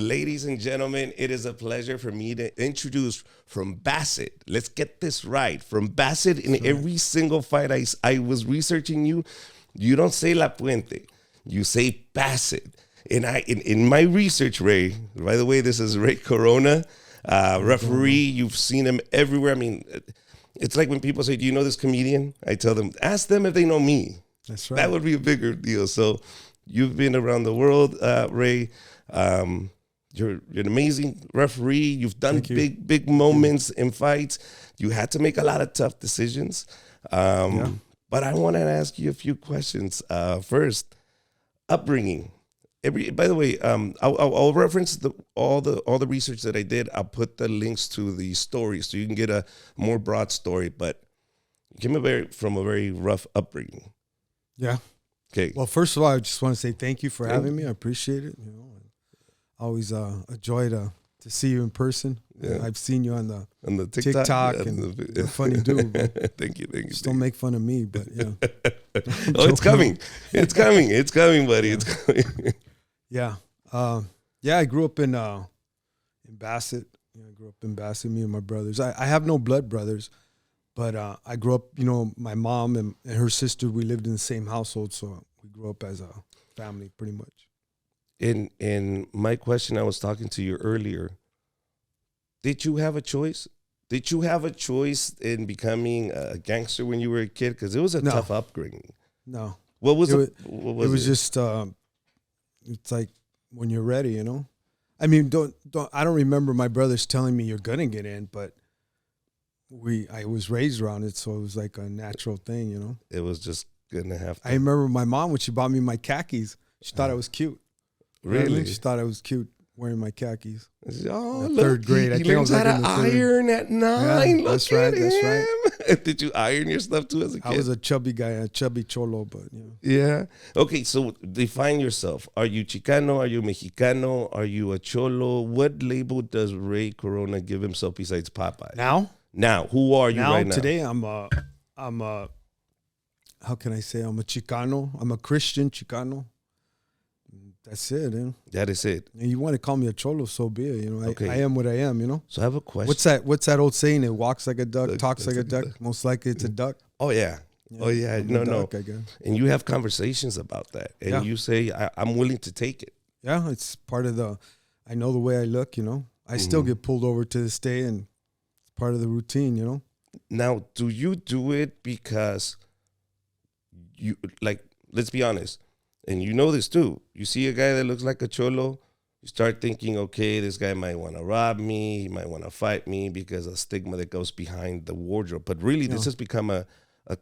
Ladies and gentlemen, it is a pleasure for me to introduce from Basset. Let's get this right. From Basset, in every single fight I was researching you, you don't say La Puente. You say Basset. And in my research, Ray, by the way, this is Ray Corona, referee. You've seen him everywhere. I mean, it's like when people say, do you know this comedian? I tell them, ask them if they know me. That's right. That would be a bigger deal. So you've been around the world, Ray. You're an amazing referee. You've done big moments in fights. You had to make a lot of tough decisions. But I want to ask you a few questions. First, upbringing. By the way, I'll reference all the research that I did. I'll put the links to the stories so you can get a more broad story. But you came from a very rough upbringing. Yeah. Okay. Well, first of all, I just want to say thank you for having me. I appreciate it. You know, always a joy to see you in person. Yeah. I've seen you on the TikTok and you're a funny dude. Thank you. Just don't make fun of me, but yeah. Oh, it's coming. It's coming, buddy. Yeah. It's coming. Yeah. I grew up in Basset. I grew up in Basset, me and my brothers. I have no blood brothers, but I grew up, my mom and her sister, we lived in the same household, so we grew up as a family pretty much. In my question, I was talking to you earlier. Did you have a choice? Did you have a choice in becoming a gangster when you were a kid? Because it was a tough upbringing. No. What was it? It was just, it's like when you're ready, I mean, I don't remember my brothers telling me you're gonna get in, but I was raised around it, so it was like a natural thing, It was just gonna have to. I remember my mom when she bought me my khakis. She thought I was cute. Really? She thought I was cute wearing my khakis. Oh, look, third grade. He learns how to iron at 9. Yeah, that's right. That's right. Did you iron your stuff too as a kid? I was a chubby guy, a chubby cholo, but Yeah. Okay, so define yourself. Are you Chicano? Are you Mexicano? Are you a cholo? What label does Ray Corona give himself besides Popeye? Now, who are you right now? Today, I'm a. How can I say? I'm a Chicano. I'm a Christian Chicano. That's it, That is it. And you want to call me a cholo, so be it. Okay. I am what I am, So I have a question. What's that old saying? It walks like a duck, talks like a duck. Most likely it's a duck. Oh, yeah. No. Duck, I guess. And you have conversations about that. And you say, I'm willing to take it. Yeah, it's part of I know the way I look, I still get pulled over to this day, and it's part of the routine, Now, do you do it because let's be honest, and you know this too. You see a guy that looks like a cholo, you start thinking, okay, this guy might want to rob me. He might want to fight me because of stigma that goes behind the wardrobe. But really, this has become a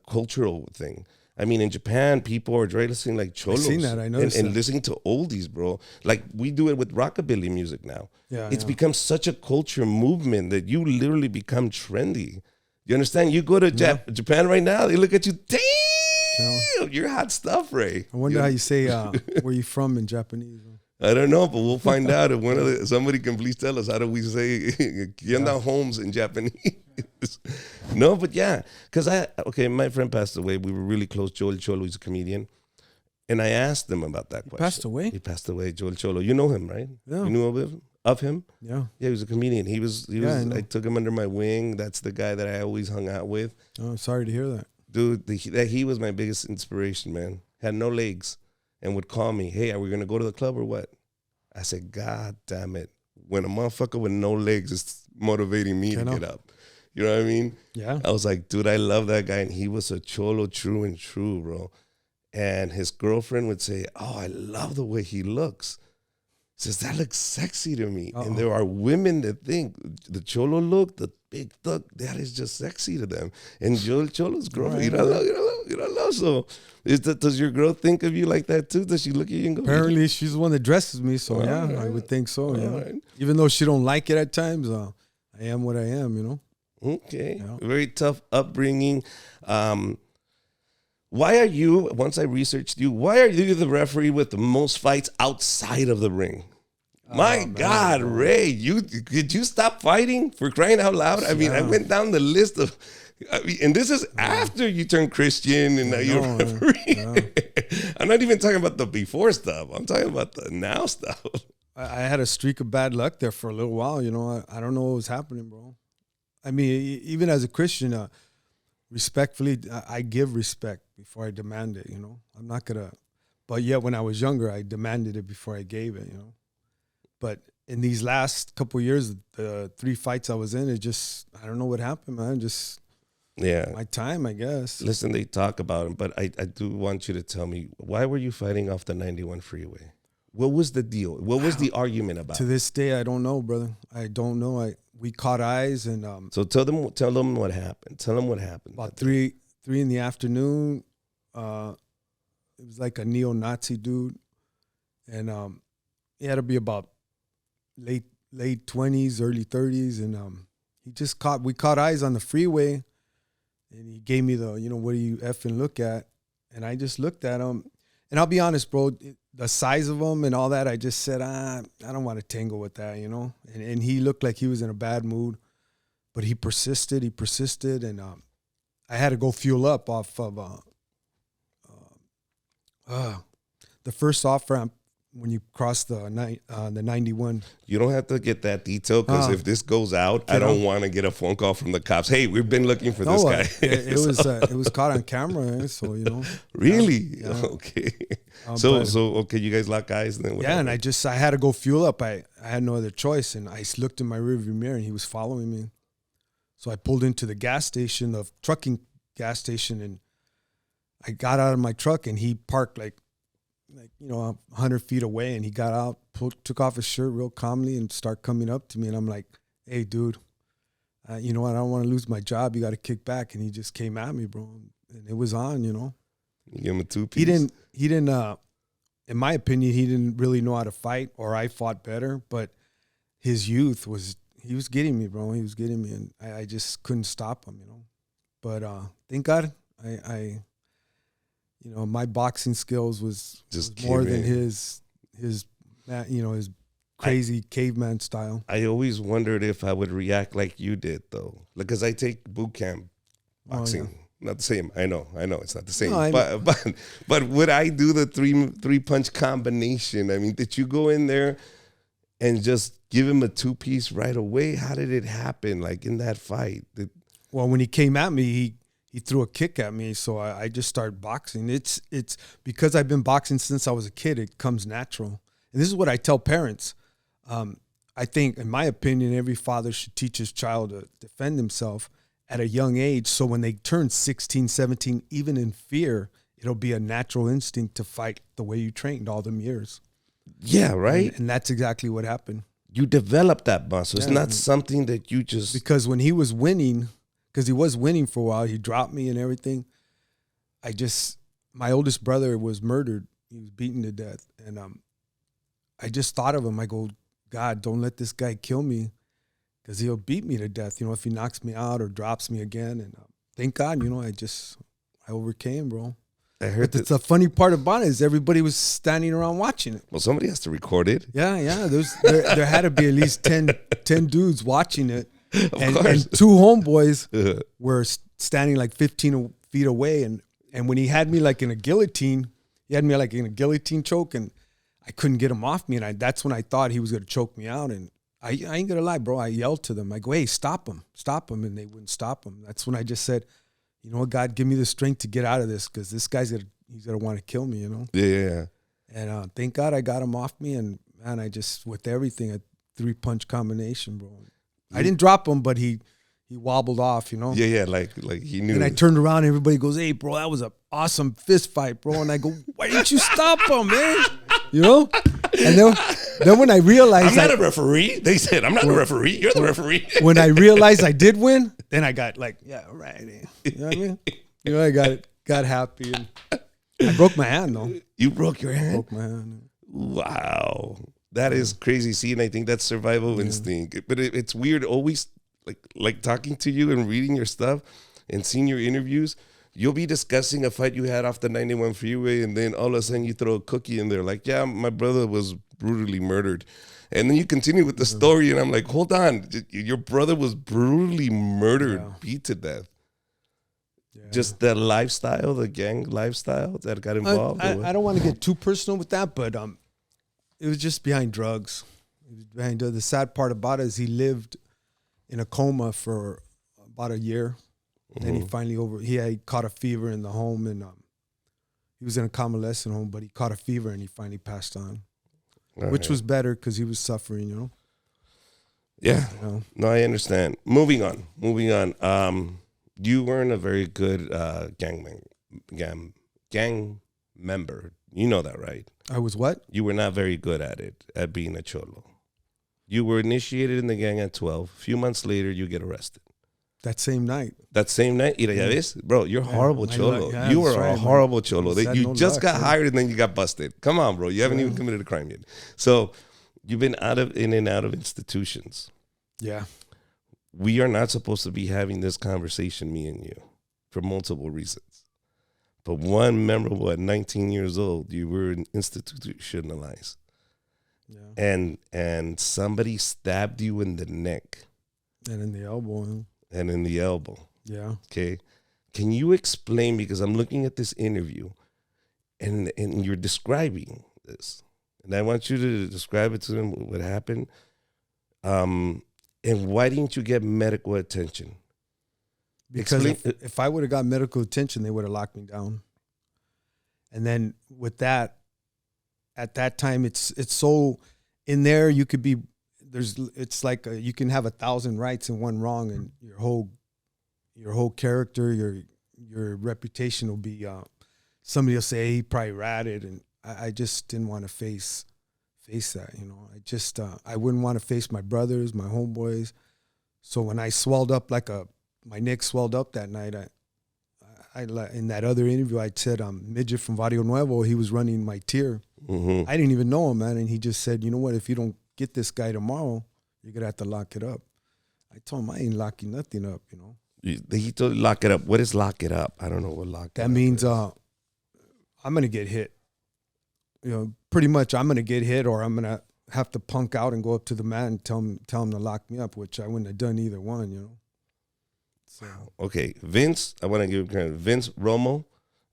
cultural thing. I mean, in Japan, people are dressing like cholos. I've seen that. I know. And listening to oldies, bro. Like we do it with rockabilly music now. Yeah, it's become such a culture movement that you literally become trendy. You understand? You go to Japan right now, they look at you, damn. You're hot stuff, Ray. I wonder how you say where you from in Japanese. I don't know, but we'll find out. If somebody can please tell us, how do we say "Yenda Holmes" in Japanese? No, but yeah, because my friend passed away. We were really close. Joel Cholo, he's a comedian, and I asked him about that question. Passed away? He passed away. Joel Cholo. You know him, right? Yeah. You knew of him? Yeah. Yeah, he was a comedian. He was. I took him under my wing. That's the guy that I always hung out with. Oh, sorry to hear that. Dude, he was my biggest inspiration, man. Had no legs and would call me, hey, are we going to go to the club or what? I said, God damn it. When a motherfucker with no legs is motivating me to get up. You know what I mean? Yeah. I was like, dude, I love that guy. And he was a cholo true and true, bro. And his girlfriend would say, oh, I love the way he looks. Says, that looks sexy to me. And there are women that think the cholo look, the big thug, that is just sexy to them. And Cholo's girlfriend, you don't love. So does your girl think of you like that too? Does she look at you and go? Apparently she's the one that dresses me, so I would think so. Right. Even though she don't like it at times, I am what I am, Okay. Yeah. Very tough upbringing. Why are you, once I researched you, why are you the referee with the most fights outside of the ring? My God, Ray, did you stop fighting, for crying out loud? I mean, I went down the list of, and this is after you turned Christian and now you're a referee. I'm not even talking about the before stuff. I'm talking about the now stuff. I had a streak of bad luck there for a little while. You know, I don't know what was happening, bro. I mean, even as a Christian, respectfully, I give respect before I demand it. You know, I'm not gonna. But yet, when I was younger, I demanded it before I gave it. You know, but in these last couple of years, the 3 fights I was in, it just I don't know what happened, man. Just my time, I guess. Listen, they talk about it, but I do want you to tell me, why were you fighting off the 91 freeway? What was the deal? What was the argument about? To this day, I don't know, brother. I don't know. We caught eyes, and so tell them what happened. Tell them what happened. About 3 in the afternoon. It was like a neo-Nazi dude, and he had to be about late 20s, early 30s, and we caught eyes on the freeway, and he gave me the, you know, what do you effing look at? And I just looked at him, and I'll be honest, bro, the size of him and all that, I just said, I don't want to tangle with that, you know? And he looked like he was in a bad mood, but he persisted, and I had to go fuel up off of the first off-ramp when you cross the 91. You don't have to get that detail, because if this goes out, I don't want to get a phone call from the cops. Hey, we've been looking for this guy. It was caught on camera, so you know. Really? Yeah. Okay. So okay, you guys lock eyes, and then whatever. Yeah, and I had to go fuel up. I had no other choice, and I looked in my rearview mirror, and he was following me. So I pulled into the trucking gas station, and I got out of my truck, and he parked like 100 feet away, and he got out, took off his shirt real calmly, and started coming up to me, and I'm like, "Hey, dude, you know what? I don't want to lose my job. You got to kick back." And he just came at me, bro, and it was on, you know. You give him a 2-piece. He didn't. In my opinion, he didn't really know how to fight, or I fought better. But his youth he was getting me, bro. He was getting me, and I just couldn't stop him, you know. But thank God, you know, my boxing skills was more than his crazy caveman style. I always wondered if I would react like you did, though, because I take boot camp boxing. Oh, yeah. Not the same. I know, it's not the same. No, but would I do the three punch combination? I mean, did you go in there and just give him a 2-piece right away? How did it happen? Like in that fight? Well, when he came at me, he threw a kick at me, so I just started boxing. It's because I've been boxing since I was a kid. It comes natural, and this is what I tell parents. I think, in my opinion, every father should teach his child to defend himself at a young age, so when they turn 16, 17, even in fear, it'll be a natural instinct to fight the way you trained all them years. Yeah, right? And that's exactly what happened. You developed that muscle. It's not something that you just... Because when he was winning, because he was winning for a while, he dropped me and everything. My oldest brother was murdered. He was beaten to death. And I just thought of him. I go, God, don't let this guy kill me, because he'll beat me to death, you know, if he knocks me out or drops me again. And thank God, you know, I overcame, bro. I heard that. The funny part about it is everybody was standing around watching it. Well, somebody has to record it. Yeah. There had to be at least 10 dudes watching it. And 2 homeboys were standing like 15 feet away. And when he had me like in a guillotine, choke, and I couldn't get him off me. And that's when I thought he was going to choke me out. And I ain't going to lie, bro. I yelled to them. I go, hey, stop him. And they wouldn't stop him. That's when I just said, you know what, God, give me the strength to get out of this, because this guy's he's going to want to kill me, you know? Yeah. And thank God I got him off me. And, man, I just, with everything, a 3-punch combination, bro. I didn't drop him, but he wobbled off, you know? Yeah, like he knew. And I turned around and everybody goes, hey, bro, that was an awesome fist fight, bro. And I go, why didn't you stop him, man? You know? And then when I realized... I'm not a referee. They said, I'm not a referee. You're the referee. When I realized I did win, then I got like, yeah, right. You know what I mean? You know, I got happy. And I broke my hand, though. You broke your hand? I broke my hand. Wow. That is crazy. See, and I think that's survival instinct. But it's weird always, like talking to you and reading your stuff and seeing your interviews. You'll be discussing a fight you had off the 91 freeway, and then all of a sudden you throw a cookie in there. Like, yeah, my brother was brutally murdered. And then you continue with the story, and I'm like, hold on. Your brother was brutally murdered, beat to death. Yeah. Just the lifestyle, the gang lifestyle that got involved? I don't want to get too personal with that, but It was just behind drugs. It was behind the sad part about it is he lived in a coma for about a year. Then he finally he caught a fever in the home, and he was in a convalescent home, but he caught a fever and he finally passed on, which was better because he was suffering, you know. Yeah. You know? No, I understand. Moving on. You weren't a very good gang member. You know that, right? I was what? You were not very good at it, at being a cholo. You were initiated in the gang at 12. A few months later, you get arrested. That same night. Bro, you're horrible cholo. Yeah, you are a horrible cholo. You just luck, got hired and then you got busted. Come on, bro. You haven't even committed a crime yet. So you've been in and out of institutions. Yeah. We are not supposed to be having this conversation, me and you, for multiple reasons. But one memorable, at 19 years old, you were institutionalized. Yeah. And somebody stabbed you in the neck. And in the elbow. Yeah. Okay. Can you explain, because I'm looking at this interview and you're describing this. And I want you to describe it to them, what happened. And why didn't you get medical attention? Because if I would have got medical attention, they would have locked me down. And then with that, at that time, it's so in there, you could be, it's like you can have 1,000 rights and one wrong, and your whole character, your reputation will be, somebody will say, hey, he probably ratted. And I just didn't want to face that, you know. I wouldn't want to face my brothers, my homeboys. So when I swelled up my neck swelled up that night, I in that other interview, I said, Midget from Barrio Nuevo, he was running my tier. I didn't even know him, man. And he just said, you know what, if you don't get this guy tomorrow, you're going to have to lock it up. I told him I ain't locking nothing up, you know. He told you lock it up. What is lock it up? I don't know what lock it up is. That means I'm going to get hit. You know, pretty much I'm going to get hit, or I'm going to have to punk out and go up to the man and tell him to lock me up, which I wouldn't have done either one, you know. So. Okay, Vince, I want to give credit. Vince Romo.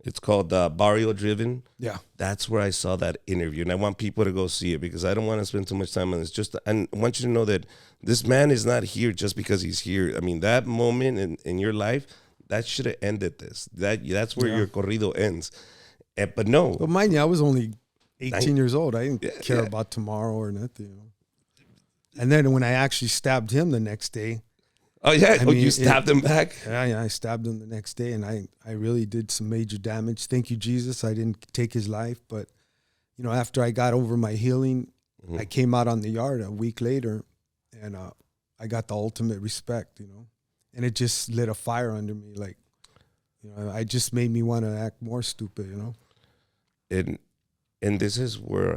It's called Barrio Driven. Yeah. That's where I saw that interview. And I want people to go see it because I don't want to spend too much time on this. I want you to know that this man is not here just because he's here. I mean, that moment in your life, that should have ended this. That's where your corrido ends. But no. But mind you, I was only 18 years old. I didn't care about tomorrow or nothing. You know? And then when I actually stabbed him the next day. Oh, yeah? You stabbed him back? Yeah, I stabbed him the next day, and I really did some major damage. Thank you, Jesus. I didn't take his life, but, you know, after I got over my healing, I came out on the yard a week later, and I got the ultimate respect, you know. And it just lit a fire under me, like, you know, it just made me want to act more stupid, you know. And this is where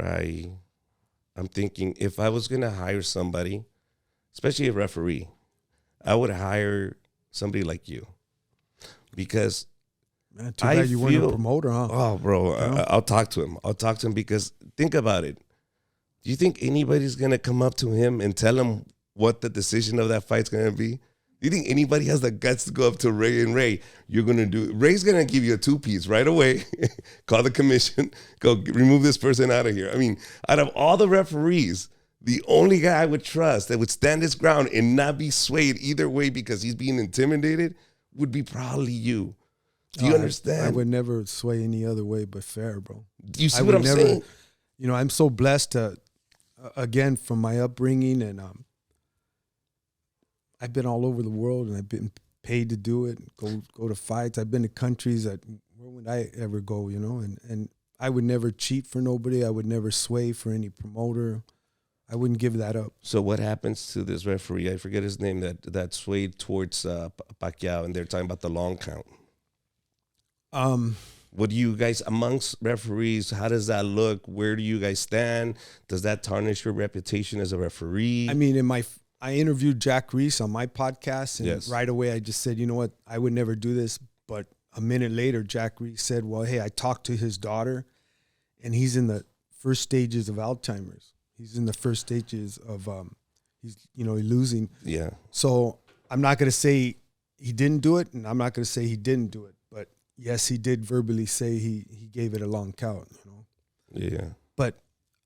I'm thinking, if I was going to hire somebody, especially a referee, I would hire somebody like you, because man, too bad you weren't a promoter, huh? Oh, bro, you know? I'll talk to him because think about it. Do you think anybody's going to come up to him and tell him what the decision of that fight's going to be? Do you think anybody has the guts to go up to Ray and Ray, you're going to do, Ray's going to give you a 2-piece right away, call the commission, go remove this person out of here. I mean, out of all the referees, the only guy I would trust that would stand his ground and not be swayed either way because he's being intimidated would be probably you. Do you understand? I would never sway any other way but fair, bro. You see what I'm saying? You know, I'm so blessed to, again, from my upbringing, and I've been all over the world, and I've been paid to do it, go to fights. I've been to countries that, where would I ever go, you know? And I would never cheat for nobody. I would never sway for any promoter. I wouldn't give that up. So what happens to this referee? I forget his name that swayed towards Pacquiao, and they're talking about the long count. What do you guys, amongst referees, how does that look? Where do you guys stand? Does that tarnish your reputation as a referee? I mean, I interviewed Jack Reese on my podcast, and right away I just said, you know what, I would never do this. But a minute later, Jack Reese said, well, hey, I talked to his daughter, and he's in the first stages of Alzheimer's. He's in the first stages of, he's losing. Yeah. So I'm not going to say he didn't do it, and I'm not going to say he didn't do it. But yes, he did verbally say he gave it a long count, you know. Yeah. But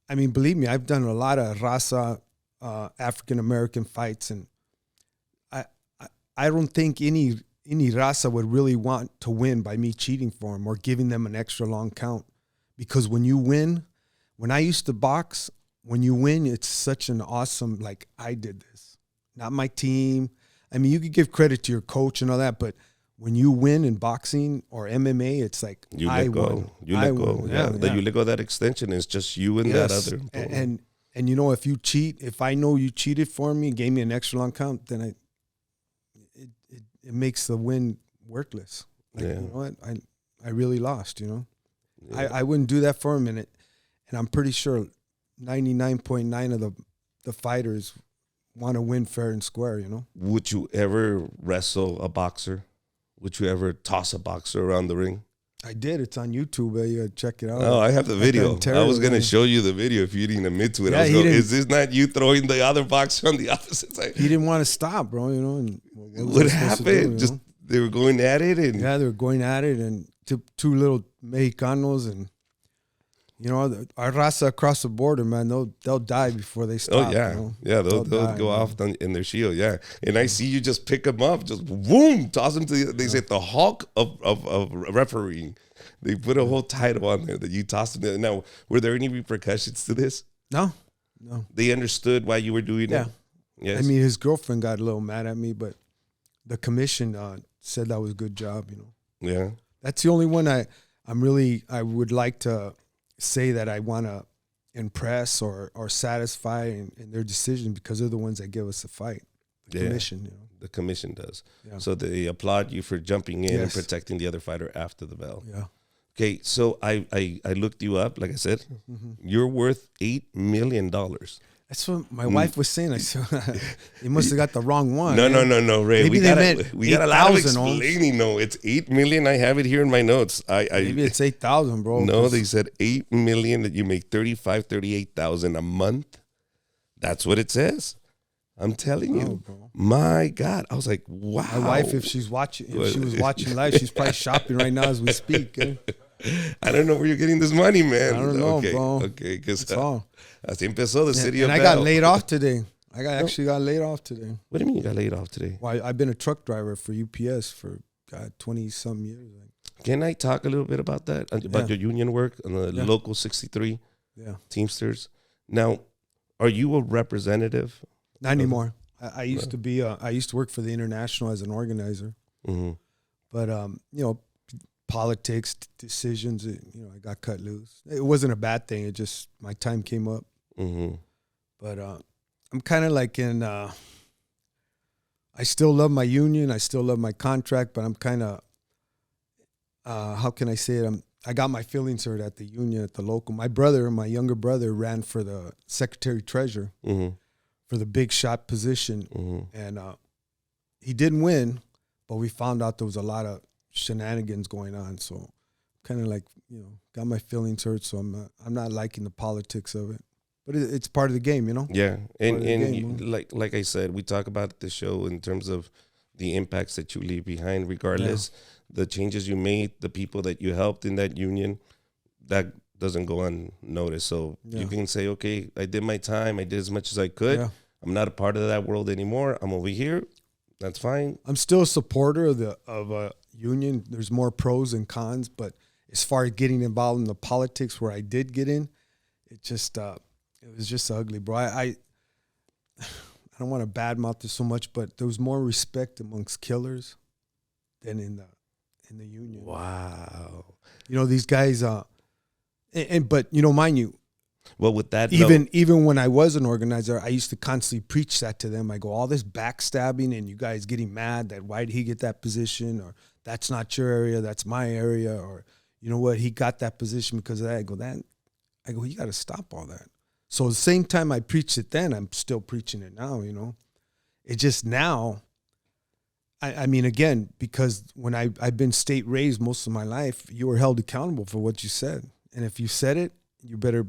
I mean, believe me, I've done a lot of raza, African American fights, and I, I I don't think any raza would really want to win by me cheating for them or giving them an extra long count, because when you win, when I used to box, when you win, it's such an awesome, like, I did this, not my team. I mean, you could give credit to your coach and all that, but when you win in boxing or MMA, it's like, you let go. Won. You let go. Yeah. Yeah. You let go of that extension. It's just you and that other. And you know, if you cheat, if I know you cheated for me, gave me an extra long count, then it makes the win worthless. Like, you know what? I really lost, you know. Yeah. I wouldn't do that for him, and I'm pretty sure 99.9 of the fighters want to win fair and square, you know. Would you ever wrestle a boxer? Would you ever toss a boxer around the ring? I did. It's on YouTube. You gotta check it out. Oh, I have the video. I was going to show you the video if you didn't admit to it. I was going, is this not you throwing the other boxer on the opposite side? He didn't want to stop, bro, you know. And what happened? Just they were going at it? And they were going at it, and two little Mexicanos, and you know, our raza across the border, man, they'll die before they stop. Oh, yeah. You know? Yeah, they'll go off in their shield, yeah. And I see you just pick them up, just boom, toss them to they say the Hulk of refereeing. They put a whole title on there that you tossed them. Now, were there any repercussions to this? No. They understood why you were doing it? Yes. I mean, his girlfriend got a little mad at me, but the commission said that was a good job, you know. Yeah. That's the only one I would like to say that I want to impress or satisfy in their decision, because they're the ones that give us the fight. The commission, you know. The commission does. Yeah. So they applaud you for jumping in and protecting the other fighter after the bell. Yeah. Okay, so I looked you up. Like I said, you're worth $8 million. That's what my wife was saying. I said, you must have got the wrong one. No, Ray. Maybe we got a lot of explaining. No, it's $8 million. I have it here in my notes. Maybe it's 8,000, bro. No, they said $8 million, that you make 38,000 a month. That's what it says. I'm telling you, bro. My God, I was like, wow. My wife, if she was watching live, she's probably shopping right now as we speak. I don't know where you're getting this money, man. I don't know, bro. Okay, because así empezó the city and of I got laid off today. Actually got laid off today. What do you mean you got laid off today? Well, I've been a truck driver for UPS for 20-some years. Can I talk a little bit about that? About your union work on the Local 63 Teamsters? Now, are you a representative? Not anymore. I used to be. I used to work for the International as an organizer. Mm-hmm. But you know, politics, decisions. You know, I got cut loose. It wasn't a bad thing. It just my time came up. Mm-hmm. But I'm kind of like in. I still love my union. I still love my contract. But I'm kind of. How can I say it? I got my feelings hurt at the union, at the local. My younger brother, ran for the secretary treasurer. Mm-hmm. For the big shot position, and he didn't win, but we found out there was a lot of shenanigans going on. So, kind of like, you know, got my feelings hurt. So I'm not liking the politics of it, but it's part of the game, you know. Yeah, and like I said, we talk about the show in terms of the impacts that you leave behind, regardless the changes you made, the people that you helped in that union, that doesn't go unnoticed. So you can say, okay, I did my time. I did as much as I could. Yeah. I'm not a part of that world anymore. I'm over here. That's fine. I'm still a supporter of a union. There's more pros and cons, but as far as getting involved in the politics where I did get in, it was just ugly, bro. I don't want to badmouth this so much, but there was more respect amongst killers than in the union. Wow. You know, these guys but you know, mind you, well, with that, even when I was an organizer, I used to constantly preach that to them. I go, all this backstabbing and you guys getting mad that why did he get that position, or that's not your area, that's my area, or you know what, he got that position because of that. I go, you got to stop all that. So the same time I preached it then, I'm still preaching it now. You know, it just now. I mean, again, because when I've been state raised most of my life, you were held accountable for what you said, and if you said it, you better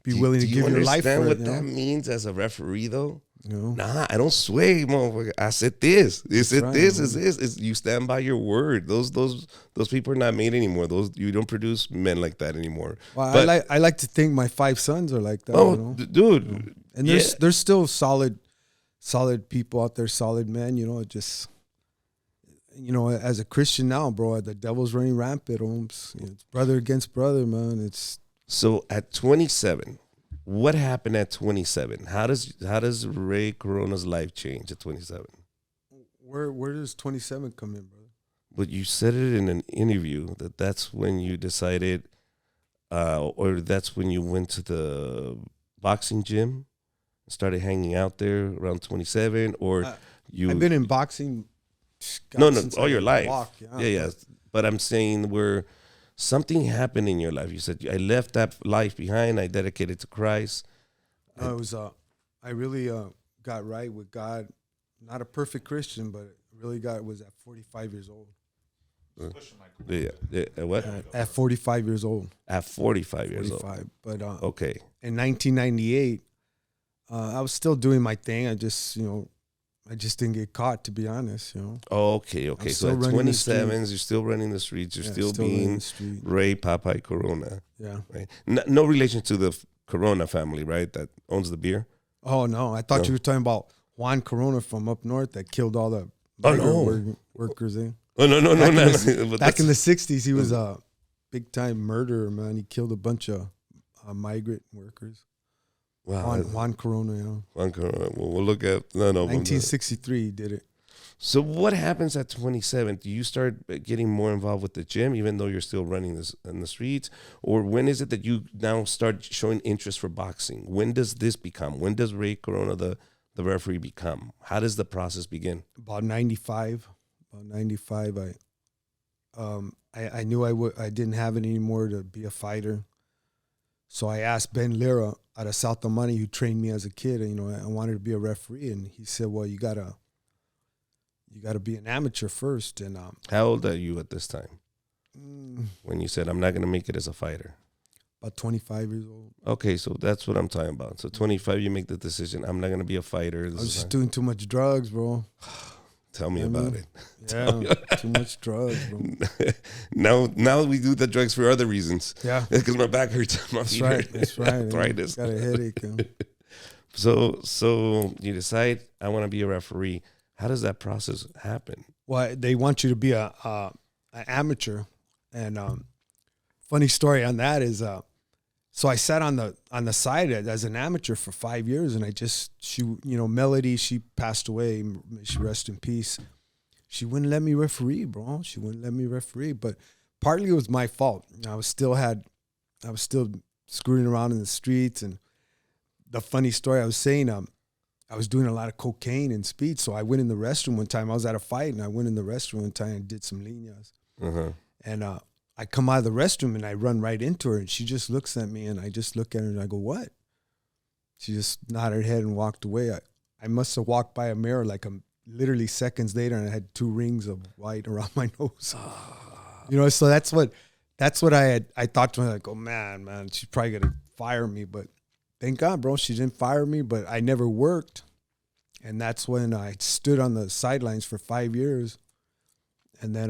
be willing to give your life for it. Do you understand what that means as a referee, though? You know? Nah, I don't sway, motherfucker. I said this. Is it right, this? man. Is this? Is you stand by your word. Those people are not made anymore. Those you don't produce men like that anymore. Well, But I like to think my 5 sons are like that. oh, You know? dude, You know? And yeah. there's still solid people out there, solid men. You know, just as a Christian now, bro, the devil's running rampant. It's brother against brother, man. It's So at 27, what happened at 27? How does Ray Corona's life change at 27? where does 27 come in, brother? But you said it in an interview that's when you decided, or that's when you went to the boxing gym, started hanging out there around 27, or I've been in boxing. No, since all I your could life. walk, Yeah. But I'm saying where something happened in your life. You said, I left that life behind. I dedicated to Christ. It was I really got right with God. Not a perfect Christian, but really was at 45 years old. Yeah. What? At 45 years old. At 45 years old. But Okay. in 1998, I was still doing my thing. I just didn't get caught, to be honest. Okay. So at 27s, you're still running the streets. You're still being Ray Popeye Corona. Yeah. Right. No relation to the Corona family, right? That owns the beer. Oh no, I thought you were talking about Juan Corona from up north that killed all the workers. Oh no. Back in the 60s, he was a big time murderer, man. He killed a bunch of migrant workers. Wow. Juan Corona, Juan Corona. We'll look at 1963 he did it. So what happens at 27? Do you start getting more involved with the gym, even though you're still running this in the streets? Or when is it that you now start showing interest for boxing? When does this become? When does Ray Corona, the referee, become? How does the process begin? About 95. I knew I didn't have it anymore to be a fighter. So I asked Ben Lira out of South Amani, who trained me as a kid, and I wanted to be a referee, and he said, "Well, you gotta be an amateur first." And how old are you at this time? When you said, "I'm not gonna make it as a fighter"? About 25 years old. Okay, so that's what I'm talking about. So 25, you make the decision. I'm not gonna be a fighter. I was just doing too much drugs, bro. Tell me about it. Yeah, too much drugs, bro. Now we do the drugs for other reasons. Yeah, because my back hurts. My feet hurt. That's right. Arthritis. Got a headache. So you decide I want to be a referee. How does that process happen? Well, they want you to be an amateur, and funny story on that is, so I sat on the side as an amateur for 5 years, and Melody, she passed away. May she rest in peace. She wouldn't let me referee, bro. She wouldn't let me referee, but partly it was my fault. I was still screwing around in the streets, and the funny story I was saying, I was doing a lot of cocaine and speed, so I went in the restroom one time. I was at a fight, and I went in the restroom one time and did some líneas. And I come out of the restroom, and I run right into her, and she just looks at me, and I just look at her, and I go, "What?" She just nodded her head and walked away. I must have walked by a mirror literally seconds later, and I had 2 rings of white around my nose. So that's what I thought to myself, like, oh man, she's probably gonna fire me, but thank God, bro, she didn't fire me. But I never worked, and that's when I stood on the sidelines for 5 years, and then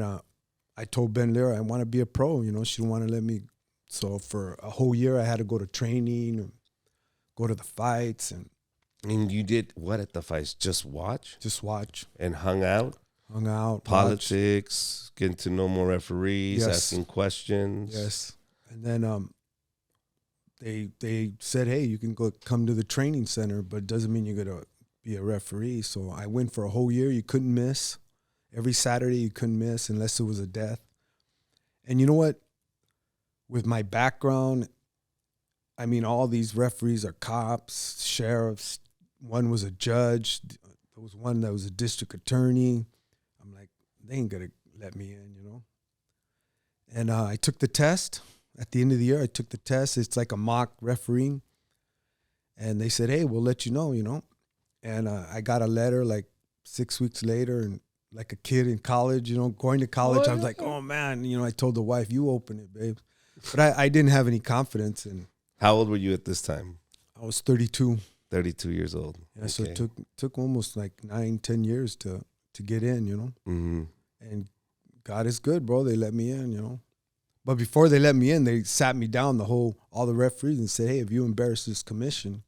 I told Ben Lira I want to be a pro. She didn't want to let me. So for a whole year, I had to go to training, and go to the fights, and you did what at the fights? Just watch? Just watch. And hung out? Politics, getting to know more referees, asking questions. Yes. And then they said, hey, you can come to the training center, but it doesn't mean you're going to be a referee. So I went for a whole year. You couldn't miss. Every Saturday you couldn't miss unless it was a death. And you know what? With my background, I mean, all these referees are cops, sheriffs. One was a judge. There was one that was a district attorney. I'm like, they ain't going to let me in, And I took the test. At the end of the year, I took the test. It's like a mock refereeing. And they said, hey, we'll let you know, And I got a letter 6 weeks later, and like a kid in college, going to college, I was like, oh, man. I told the wife, you open it, babe. But I didn't have any confidence. And how old were you at this time? I was 32. 32 years old. Yeah, so it took almost like 9-10 years to get in, you know. Mm-hmm. And God is good, bro. They let me in, you know. But before they let me in, they sat me down, all the referees, and said, "Hey, if you embarrass this commission,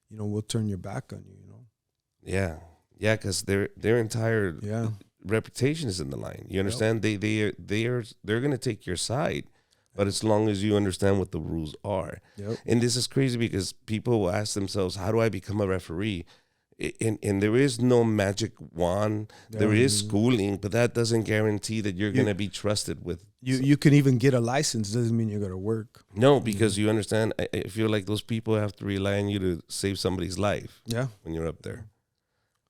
you know, we'll turn your back on you." You know. Yeah, yeah, because their entire reputation is in the line. You understand? Yep. They're gonna take your side, but as long as you understand what the rules are. Yep. And this is crazy because people will ask themselves, "How do I become a referee?" And there is no magic wand. There is schooling, but that doesn't guarantee that you're going to be trusted with. You can even get a license. Doesn't mean you're going to work. No, because you understand, I feel like those people have to rely on you to save somebody's life. Yeah. When you're up there.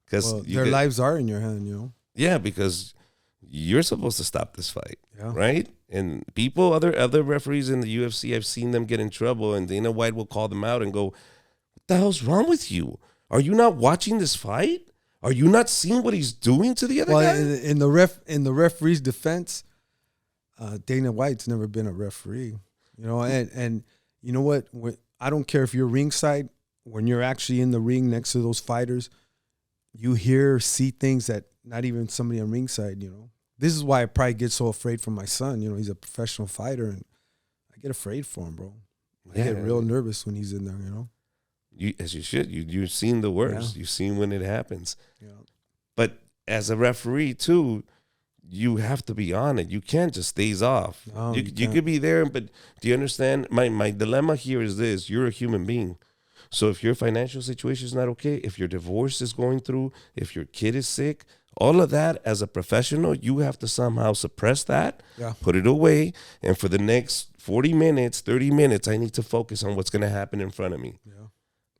Because their lives are in your hand, you know. Yeah, because you're supposed to stop this fight, right? And other referees in the UFC, I've seen them get in trouble, and Dana White will call them out and go, "What the hell's wrong with you? Are you not watching this fight? Are you not seeing what he's doing to the other guy?" In the referee's defense, Dana White's never been a referee, you know. And you know what? I don't care if you're ringside. When you're actually in the ring next to those fighters, you see things that not even somebody on ringside, you know. This is why I probably get so afraid for my son. You know, he's a professional fighter, and I get afraid for him, bro. I get real nervous when he's in there, you know. As you should. You've seen the worst. You've seen when it happens. Yeah. But as a referee, too, you have to be on it. You can't just days off. No, you could be there, but do you understand? My dilemma here is this. You're a human being. So if your financial situation is not okay, if your divorce is going through, if your kid is sick, all of that, as a professional, you have to somehow suppress that, put it away, and for the next 40 minutes, 30 minutes, I need to focus on what's going to happen in front of me. Yeah.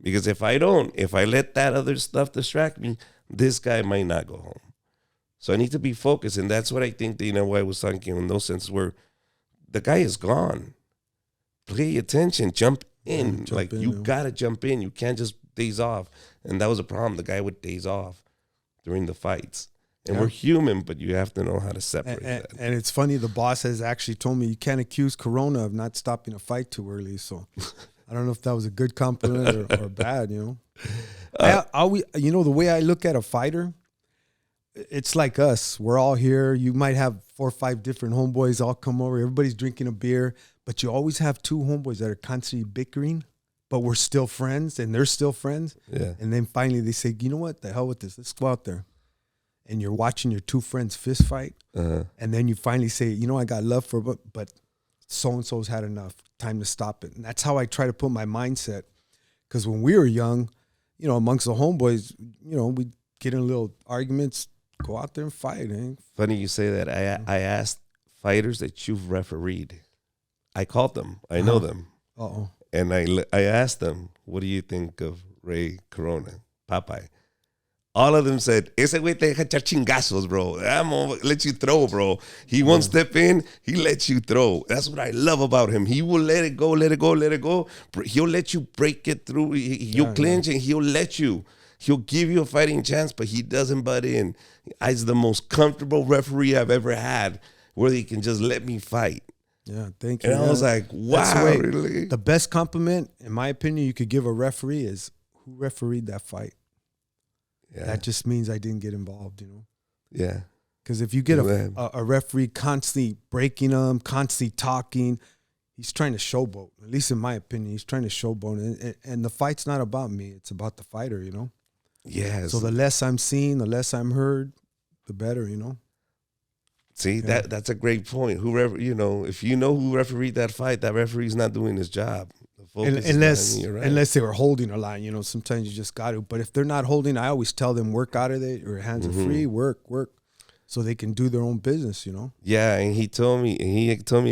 Because if I let that other stuff distract me, this guy might not go home. So I need to be focused, and that's what I think Dana White was talking in those senses where the guy is gone. Pay attention, jump in. You got to jump in. You can't just days off. And that was a problem. The guy would days off during the fights. And we're human, but you have to know how to separate that. And it's funny, the boss has actually told me you can't accuse Corona of not stopping a fight too early, so... I don't know if that was a good compliment or bad, you know. You know, the way I look at a fighter, it's like us. We're all here. You might have 4 or 5 different homeboys all come over. Everybody's drinking a beer, but you always have 2 homeboys that are constantly bickering, but we're still friends, and they're still friends. Yeah. And then finally they say, "You know what? The hell with this. Let's go out there." And you're watching your 2 friends fist fight, and then you finally say, "You know, I got love for but so-and-so's had enough. Time to stop it." And that's how I try to put my mindset. Because when we were young, you know, amongst the homeboys, you know, we'd get in little arguments, go out there and fight. Funny you say that. I asked fighters that you've refereed. I called them. I know them. Uh-oh. And I asked them, "What do you think of Ray Corona, Popeye?" All of them said, "Ese güey te deja echar chingazos, bro. I'm gonna let you throw, bro. He won't step in. He lets you throw. That's what I love about him. He will let it go, let it go, let it go. He'll let you break it through. You'll clinch and he'll let you. He'll give you a fighting chance, but he doesn't butt in. He's the most comfortable referee I've ever had where he can just let me fight." Yeah, thank you. And I was like, wow, really? The best compliment, in my opinion, you could give a referee is, who refereed that fight? Yeah. That just means I didn't get involved, you know? Yeah. Because if you get a referee constantly breaking them, constantly talking, he's trying to showboat. At least in my opinion, he's trying to showboat. And the fight's not about me. It's about the fighter, you know? Yes. So the less I'm seen, the less I'm heard, the better, you know? See, that's a great point. Whoever, you know, if you know who refereed that fight, that referee's not doing his job. Unless they were holding a line, you know, sometimes you just got to. But if they're not holding, I always tell them, work out of it. Your hands are free, work, so they can do their own business, you know. Yeah, and he told me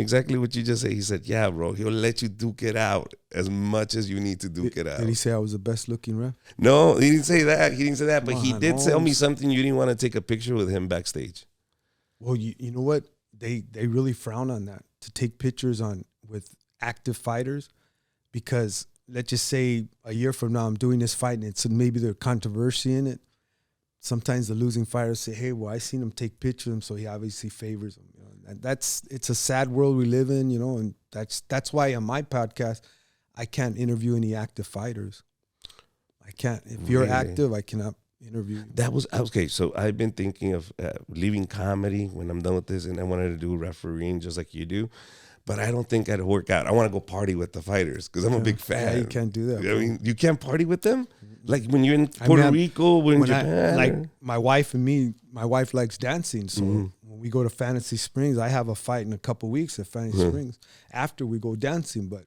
exactly what you just said. He said, "Yeah, bro, he'll let you duke it out as much as you need to duke it out." Did he say I was the best looking ref? No, he didn't say that. But he did tell me something. You didn't want to take a picture with him backstage. Well, you know what? They really frown on that, to take pictures with active fighters, because let's just say a year from now I'm doing this fight and it's maybe there's controversy in it. Sometimes the losing fighters say, "Hey, well, I seen him take pictures of him, so he obviously favors him." You know, and it's a sad world we live in, you know, and that's why on my podcast I can't interview any active fighters. I can't. If you're active, I cannot interview you. That was okay. So I've been thinking of leaving comedy when I'm done with this, and I wanted to do refereeing just like you do. But I don't think I'd work out. I want to go party with the fighters because I'm a big fan. Yeah, you can't do that. I mean, you can't party with them? Like when you're in Puerto Rico, when Japan. My wife and me, my wife likes dancing. So when we go to Fantasy Springs, I have a fight in a couple weeks at Fantasy Springs after we go dancing. But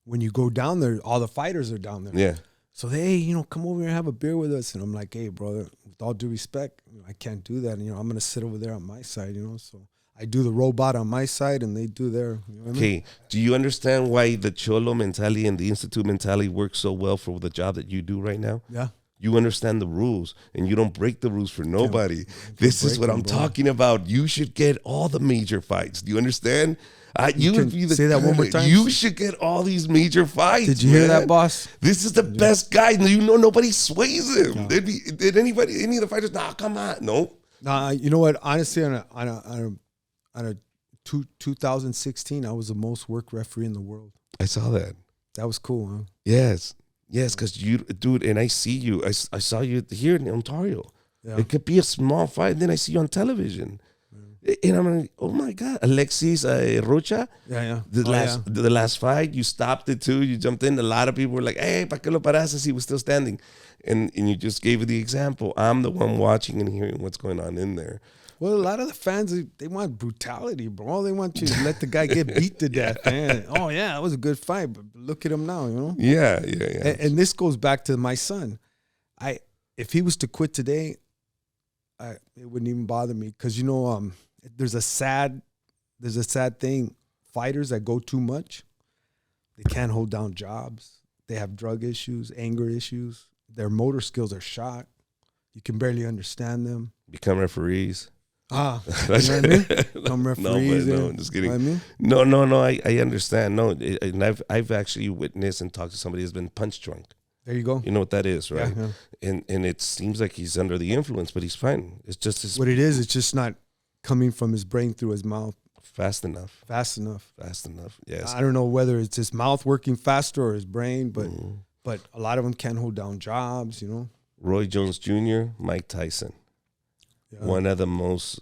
when you go down there, all the fighters are down there. Yeah. So hey, come over here and have a beer with us. And I'm like, hey, brother, with all due respect, I can't do that. And, I'm going to sit over there on my side, So I do the robot on my side and they do their. Okay. Do you understand why the Cholo mentality and the Institute mentality works so well for the job that you do right now? Yeah. You understand the rules and you don't break the rules for nobody. This is what I'm talking about. You should get all the major fights. Do you understand? You would be say that one more time. You should get all these major fights. Did you hear that, boss? This is the best guy. Nobody sways him. No. Did any of the fighters? Nah, come on, no. Nah, you know what? Honestly, on a 2016, I was the most worked referee in the world. I saw that. That was cool, huh? Yes, because you, dude, and I see you. I saw you here in Ontario. Yeah. It could be a small fight, and then I see you on television. And I'm like, oh my God, Alexis Rocha. Yeah. The last fight, you stopped it too. You jumped in. A lot of people were like, hey, ¿pa qué lo paraste? He was still standing. And you just gave the example. I'm the one watching and hearing what's going on in there. Well, a lot of the fans, they want brutality, bro. They want you to let the guy get beat to death, man. Oh, yeah, that was a good fight, but look at him now, Yeah. And this goes back to my son. If he was to quit today, it wouldn't even bother me because, there's a sad thing. Fighters that go too much, they can't hold down jobs. They have drug issues, anger issues. Their motor skills are shot. You can barely understand them. Become referees. You know what I mean? Become referees. No, I'm just kidding. You know what I mean? No, I understand. No, and I've actually witnessed and talked to somebody who's been punch drunk. There you go. You know what that is, right? Yeah. And it seems like he's under the influence, but he's fine. It's just what it is. It's just not coming from his brain through his mouth fast enough. Yes. I don't know whether it's his mouth working faster or his brain, but a lot of them can't hold down jobs. Roy Jones Jr., Mike Tyson, one of the most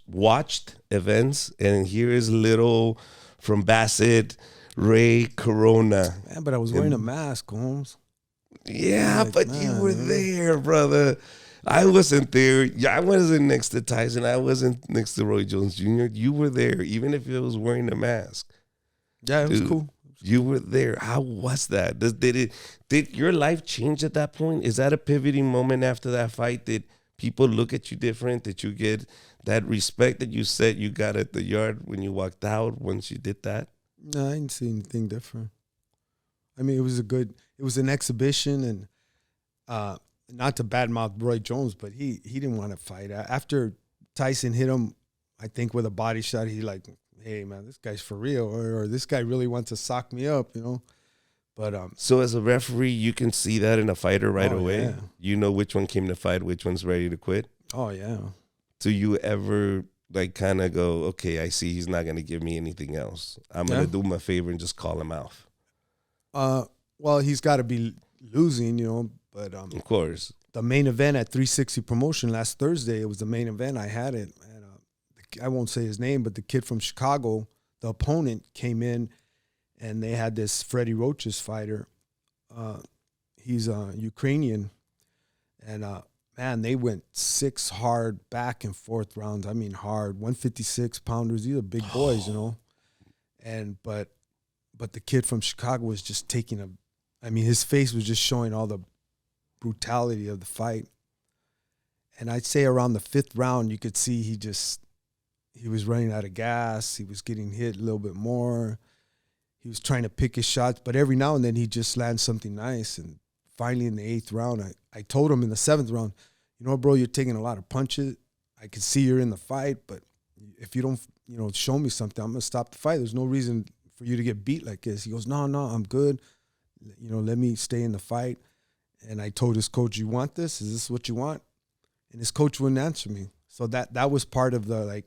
watched events, and here is little from Basset, Ray Corona. Man, but I was wearing a mask, Holmes. Yeah, but you were there, brother. I wasn't there. Yeah, I wasn't next to Tyson. I wasn't next to Roy Jones Jr. You were there, even if it was wearing a mask. Yeah, it was cool. You were there. How was that? Did your life change at that point? Is that a pivoting moment after that fight? Did people look at you different? Did you get that respect that you said you got at the yard when you walked out once you did that? No, I didn't see anything different. I mean, it was an exhibition, and not to badmouth Roy Jones, but he didn't want to fight. After Tyson hit him, I think with a body shot, he like, hey man, this guy's for real, or this guy really wants to sock me up, But so as a referee, you can see that in a fighter right away. Yeah. You know which one came to fight, which one's ready to quit. Oh yeah. Do you ever like kind of go, okay, I see he's not gonna give me anything else. I'm gonna do him a favor and just call him out. Well, he's got to be losing, But of course, the main event at 360 Promotion last Thursday, it was the main event. I had it, and I won't say his name, but the kid from Chicago, the opponent, came in, and they had this Freddie Roach's fighter. He's Ukrainian, and man, they went 6 hard back and forth rounds. I mean, hard 156 pounders. These are big boys, And but the kid from Chicago was just taking his face was just showing all the brutality of the fight. And I'd say around the 5th round, you could see he was running out of gas. He was getting hit a little bit more. He was trying to pick his shots, but every now and then he just lands something nice. And finally in the 8th round, I told him in the 7th round, bro, you're taking a lot of punches. I can see you're in the fight, but if you don't, show me something, I'm going to stop the fight. There's no reason for you to get beat like this. He goes, no, I'm good. Let me stay in the fight. And I told his coach, you want this? Is this what you want? And his coach wouldn't answer me. So that was part of the,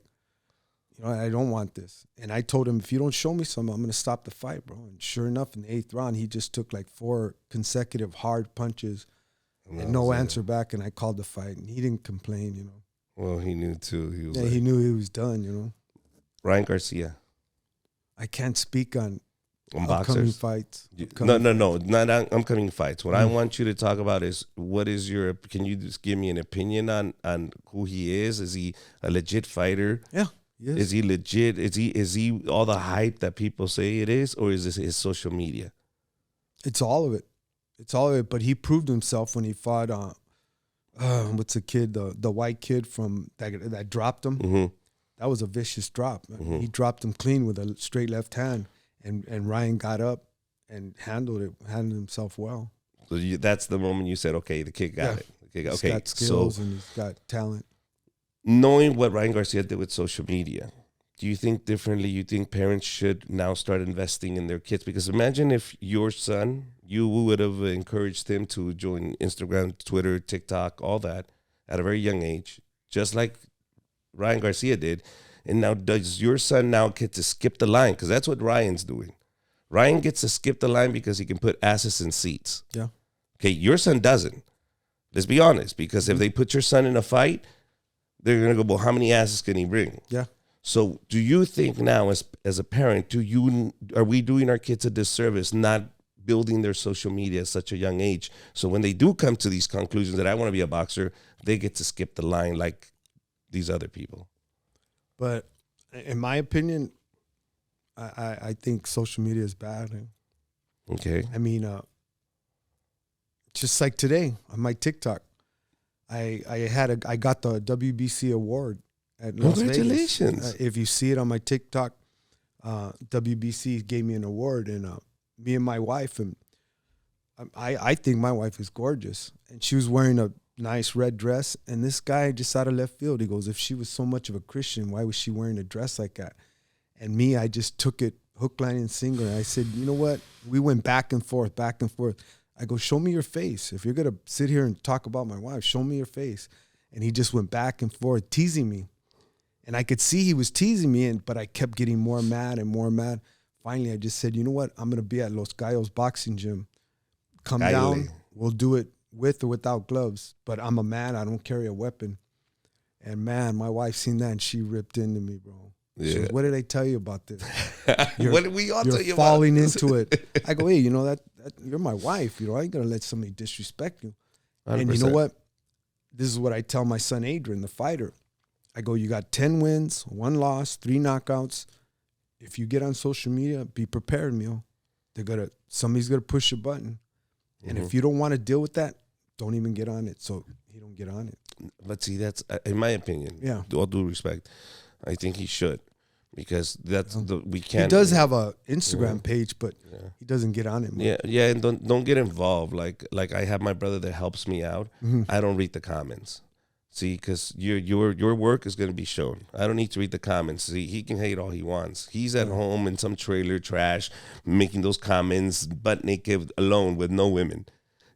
I don't want this. And I told him, if you don't show me something, I'm going to stop the fight, bro. And sure enough, in the 8th round, he just took like 4 consecutive hard punches and no answer back. And I called the fight, and he didn't complain, Well, he knew too. He knew he was done, Ryan Garcia. I can't speak on upcoming boxers fights. No, not upcoming fights. What I want you to talk about is can you just give me an opinion on who he is? Is he a legit fighter? Yeah. Yes. Is he legit? Is he all the hype that people say it is, or is this his social media? It's all of it. But he proved himself when he fought what's the kid, the white kid from that dropped him. Mm-hmm. That was a vicious drop. Mm-hmm. He dropped him clean with a straight left hand, and Ryan got up and handled himself well. So that's the moment you said, okay, the kid got it. He's got skills and he's got talent. Knowing what Ryan Garcia did with social media, do you think differently? You think parents should now start investing in their kids? Because imagine if your son, you would have encouraged him to join Instagram, Twitter, TikTok, all that at a very young age, just like Ryan Garcia did. And now does your son now get to skip the line? Because that's what Ryan's doing. Ryan gets to skip the line because he can put asses in seats. Yeah. Okay, your son doesn't. Let's be honest, because if they put your son in a fight, they're going to go, well, how many asses can he bring? Yeah. So do you think now as a parent, are we doing our kids a disservice not building their social media at such a young age? So when they do come to these conclusions that I want to be a boxer, they get to skip the line like these other people. But in my opinion, I think social media is bad. Okay. I mean, just like today on my TikTok, I got the WBC award at Las Vegas. Congratulations. If you see it on my TikTok, WBC gave me an award, and me and my wife, and I think my wife is gorgeous, and she was wearing a nice red dress, and this guy just out of left field, he goes, if she was so much of a Christian, why was she wearing a dress like that? And me, I just took it hook, line, and sinker, and I said, you know what? We went back and forth. I go, show me your face. If you're going to sit here and talk about my wife, show me your face. And he just went back and forth, teasing me. And I could see he was teasing me, but I kept getting more mad and more mad. Finally, I just said, you know what? I'm going to be at Los Gallos boxing gym. Come down. We'll do it with or without gloves. But I'm a man. I don't carry a weapon. And, man, my wife seen that, and she ripped into me, bro. Yeah. She goes, what did I tell you about this? What did we all tell you about? You're falling into it. I go, hey, that you're my wife. I ain't going to let somebody disrespect you. 100%. And you know what? This is what I tell my son Adrian, the fighter. I go, you got 10 wins, 1 loss, 3 knockouts. If you get on social media, be prepared, Mio. Somebody's gonna push a button. And if you don't want to deal with that, don't even get on it. So he don't get on it. But see, that's, in my opinion, all due respect, I think he should. Because we can't. He does have a Instagram page, but he doesn't get on it much. Yeah, and don't get involved. Like I have my brother that helps me out. Mm-hmm. I don't read the comments. See, because your work is going to be shown. I don't need to read the comments. See, he can hate all he wants. He's at home in some trailer trash, making those comments, butt naked, alone with no women.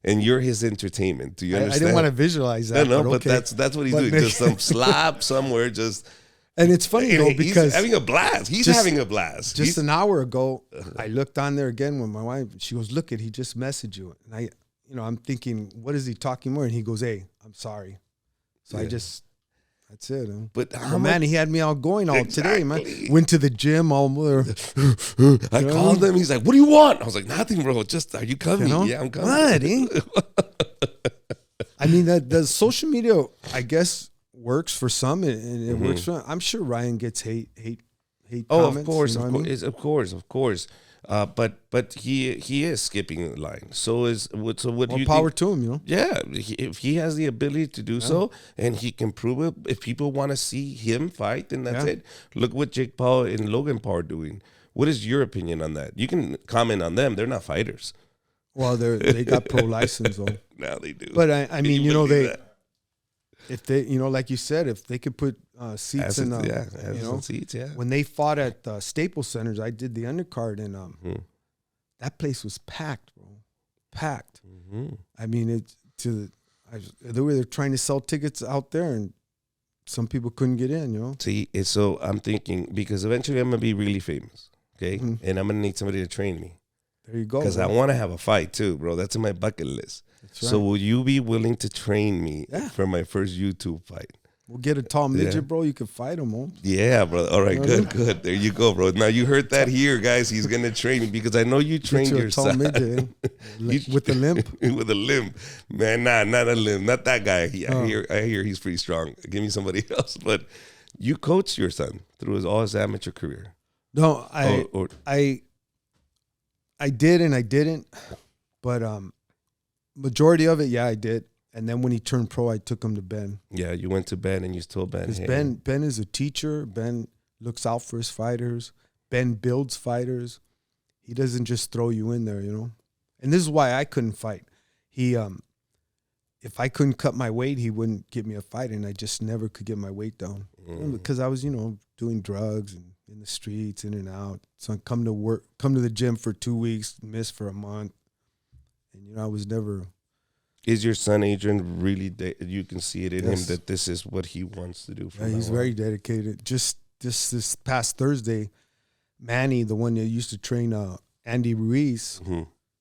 And you're his entertainment. Do you understand? I didn't want to visualize that. No, but okay. that's what he's doing. Just some slap somewhere, just. And it's funny though, because he's having a blast. He's having a blast. Just an hour ago, I looked on there again with my wife. She goes, "Look, he just messaged you." And I'm thinking, what is he talking more? And he goes, "Hey, I'm sorry." So that's it. Huh? But man, he had me all going all today, man. Went to the gym all there. I called him. He's like, "What do you want?" I was like, "Nothing, bro. Just, are you coming?" Yeah, I'm coming. What, I mean, the social media, I guess, works for some, and it works for. I'm sure Ryan gets hate comments. Of course, of course. But he is skipping the line. So what More do you power think? to him, Yeah, if he has the ability to do so, and he can prove it, if people want to see him fight, then that's it. Look what Jake Paul and Logan Paul are doing. What is your opinion on that? You can comment on them. They're not fighters. Well, they got pro license though. Now they do. But I mean, if they, like you said, if they could put seats in, seats, when they fought at Staples Centers, I did the undercard, and that place was packed, bro, packed. Mm-hmm. I mean, they were trying to sell tickets out there, and some people couldn't get in, you know. See, so I'm thinking, because eventually I'm gonna be really famous, okay, and I'm gonna need somebody to train me. There you go. Because I want to have a fight too, bro. That's in my bucket list. That's right. So will you be willing to train me for my first YouTube fight? We'll get a tall midget, bro. You can fight him, man. Yeah, bro. All right, good. There you go, bro. Now you heard that here, guys. He's gonna train me because I know you trained your son. Midget, with a limp. With a limp, man. Nah, not a limp. Not that guy. I hear he's pretty strong. Give me somebody else. But you coached your son through all his amateur career. No, I did and I didn't, but majority of it, I did. And then when he turned pro, I took him to Ben. Yeah, you went to Ben and you told Ben. Because Ben is a teacher. Ben looks out for his fighters. Ben builds fighters. He doesn't just throw you in there, you know. And this is why I couldn't fight. He, if I couldn't cut my weight, he wouldn't give me a fight, and I just never could get my weight down because I was, you know, doing drugs and in the streets, in and out. So I come to the gym for 2 weeks, miss for a month, and you know I was never. Is your son Adrian really? You can see it in him that this is what he wants to do. He's very dedicated. Just this past Thursday, Manny, the one that used to train Andy Ruiz,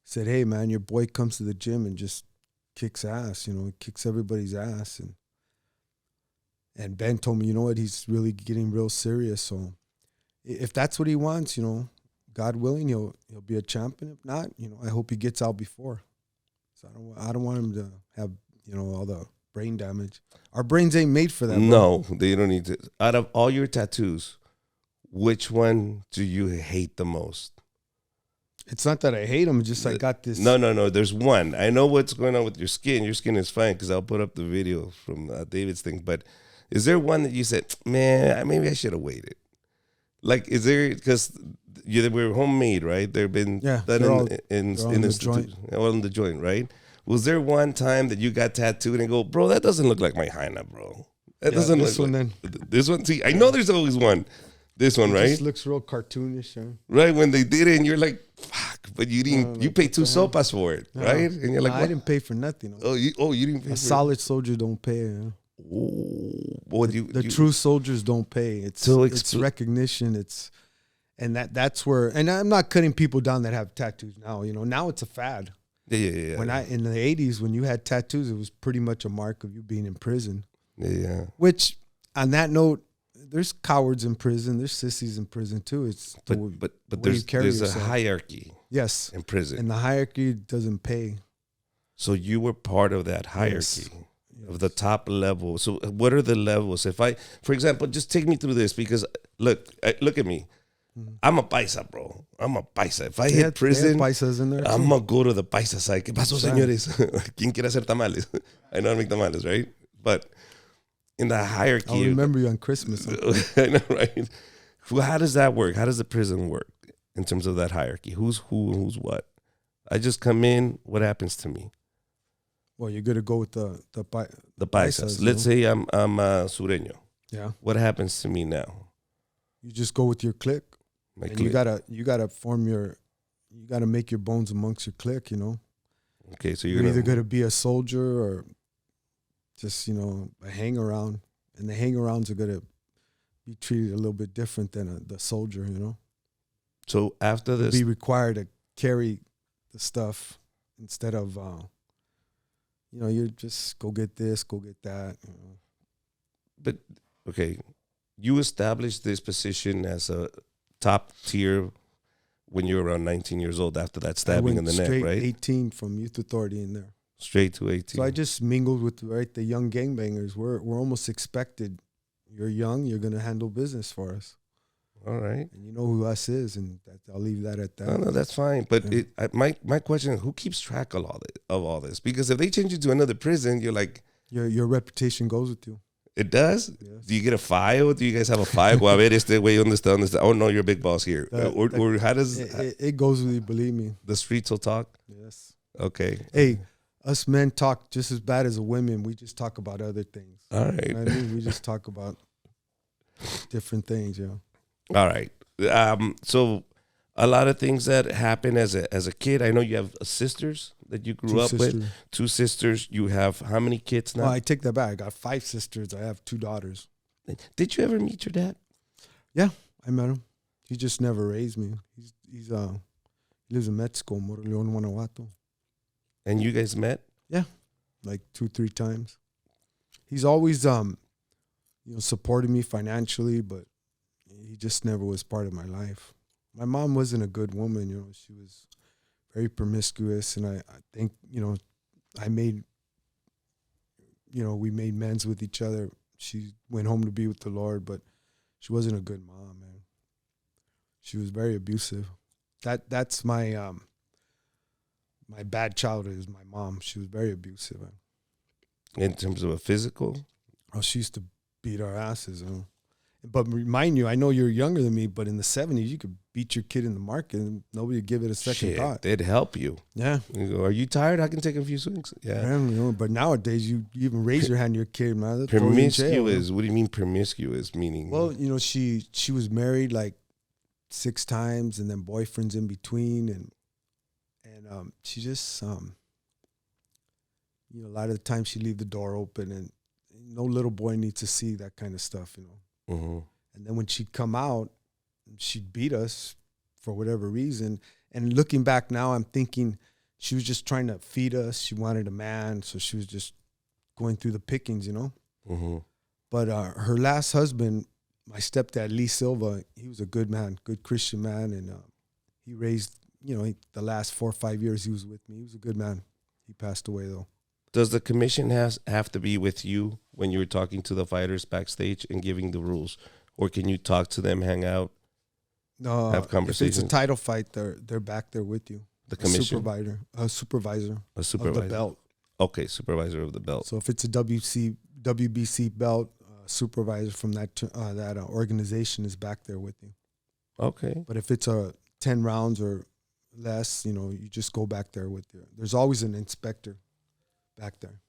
said, "Hey man, your boy comes to the gym and just kicks ass. You know, kicks everybody's ass." And Ben told me, you know what? He's really getting real serious. So if that's what he wants, you know, God willing, he'll be a champion. If not, you know, I hope he gets out before. So I don't want him to have, you know, all the brain damage. Our brains ain't made for that. No, they don't need to. Out of all your tattoos, which one do you hate the most? It's not that I hate them. It's just I got this. No. There's one. I know what's going on with your skin. Your skin is fine because I'll put up the video from David's thing. But is there one that you said, man, maybe I should have waited? Like, is there, because they were homemade, right? They've been done in the joint. All in the joint, right? Was there one time that you got tattooed and go, bro, that doesn't look like my hyena, bro? That doesn't look like this one. See, I know there's always one. This one, right? It just looks real cartoonish. Right, when they did it, and you're like, fuck, but you didn't. You paid 2 sopas for it, right? And you're like, I didn't pay for nothing. You didn't pay. A solid soldier don't pay. You know? The true soldiers don't pay. It's recognition. That's where. And I'm not cutting people down that have tattoos now. You know, now it's a fad. Yeah. When in the 80s, when you had tattoos, it was pretty much a mark of you being in prison. Yeah. Which, on that note, there's cowards in prison. There's sissies in prison too. But there's a hierarchy. Yes. In prison. And the hierarchy doesn't pay. So you were part of that hierarchy of the top level. So what are the levels? For example, just take me through this because look at me. I'm a paisa, bro. I'm a paisa. If I hit prison, paisas in there too. I'm going to go to the paisa side. ¿Qué pasó, señores? ¿Quién quiere hacer tamales? I know I make tamales, right? But in the hierarchy. I'll remember you on Christmas. I know, right? How does that work? How does the prison work in terms of that hierarchy? Who's who and who's what? I just come in. What happens to me? Well, you're gonna go with the paisas. Let's say I'm sureño. Yeah. What happens to me now? You just go with your clique. You gotta form you gotta make your bones amongst your clique. You know. Okay, so you're either gonna be a soldier or just, you know, a hang around, and the hang arounds are gonna be treated a little bit different than the soldier. You know. So after this, be required to carry the stuff instead of. You know, you just go get this, go get that. You know. But, okay, you established this position as a top tier when you were around 19 years old after that stabbing in the neck, right? 18 from Youth Authority in there. Straight to 18. So I just mingled with the young gangbangers. We're almost expected. You're young, you're going to handle business for us. All right. And you know who us is, and I'll leave that at that. No, that's fine. But my question is, who keeps track of all this? Because if they change you to another prison, you're like... Your reputation goes with you. It does? Yes. Do you get a file? Do you guys have a file? A ver, este güey, ¿dónde está? Oh, no, you're a big boss here. Or how does... It goes with you, believe me. The streets will talk? Yes. Okay. Hey, us men talk just as bad as the women. We just talk about other things. All right. You know what I mean? We just talk about different things, All right. So a lot of things that happen as a kid. I know you have sisters that you grew up with. 2 sisters. You have how many kids now? Oh, I take that back. I got 5 sisters. I have 2 daughters. Did you ever meet your dad? Yeah, I met him. He just never raised me. He lives in Mexico, Moroleón, Guanajuato. And you guys met? Yeah, like 2-3 times. He's always supported me financially, but he just never was part of my life. My mom wasn't a good woman, she was very promiscuous, and I think, we made amends with each other. She went home to be with the Lord, but she wasn't a good mom, man. She was very abusive. That's my my bad childhood is my mom. She was very abusive. Man. In terms of a physical? Oh, she used to beat our asses. But remind you, I know you're younger than me, but in the 70s, you could beat your kid in the market and nobody would give it a second thought. They'd help you. Yeah. You go, are you tired? I can take a few swings. Yeah. But nowadays, you even raise your hand to your kid, man. Promiscuous. What do you mean promiscuous? Meaning? Well, she was married like 6 times and then boyfriends in between. And she just, a lot of the time she'd leave the door open and no little boy needs to see that kind of stuff, Mm-hmm. And then when she'd come out, she'd beat us for whatever reason. And looking back now, I'm thinking she was just trying to feed us. She wanted a man, so she was just going through the pickings, Mm-hmm. But her last husband, my stepdad, Lee Silva, he was a good man, good Christian man. And he raised, the last 4 or 5 years he was with me. He was a good man. He passed away, though. Does the commission have to be with you when you're talking to the fighters backstage and giving the rules? Or can you talk to them, hang out, have conversations? If it's a title fight, they're back there with you. The commission? A supervisor of the belt. Okay, supervisor of the belt. So if it's a WBC belt, supervisor from that organization is back there with you. Okay. But if it's a 10 rounds or less, you just go back there with you. There's always an inspector back there.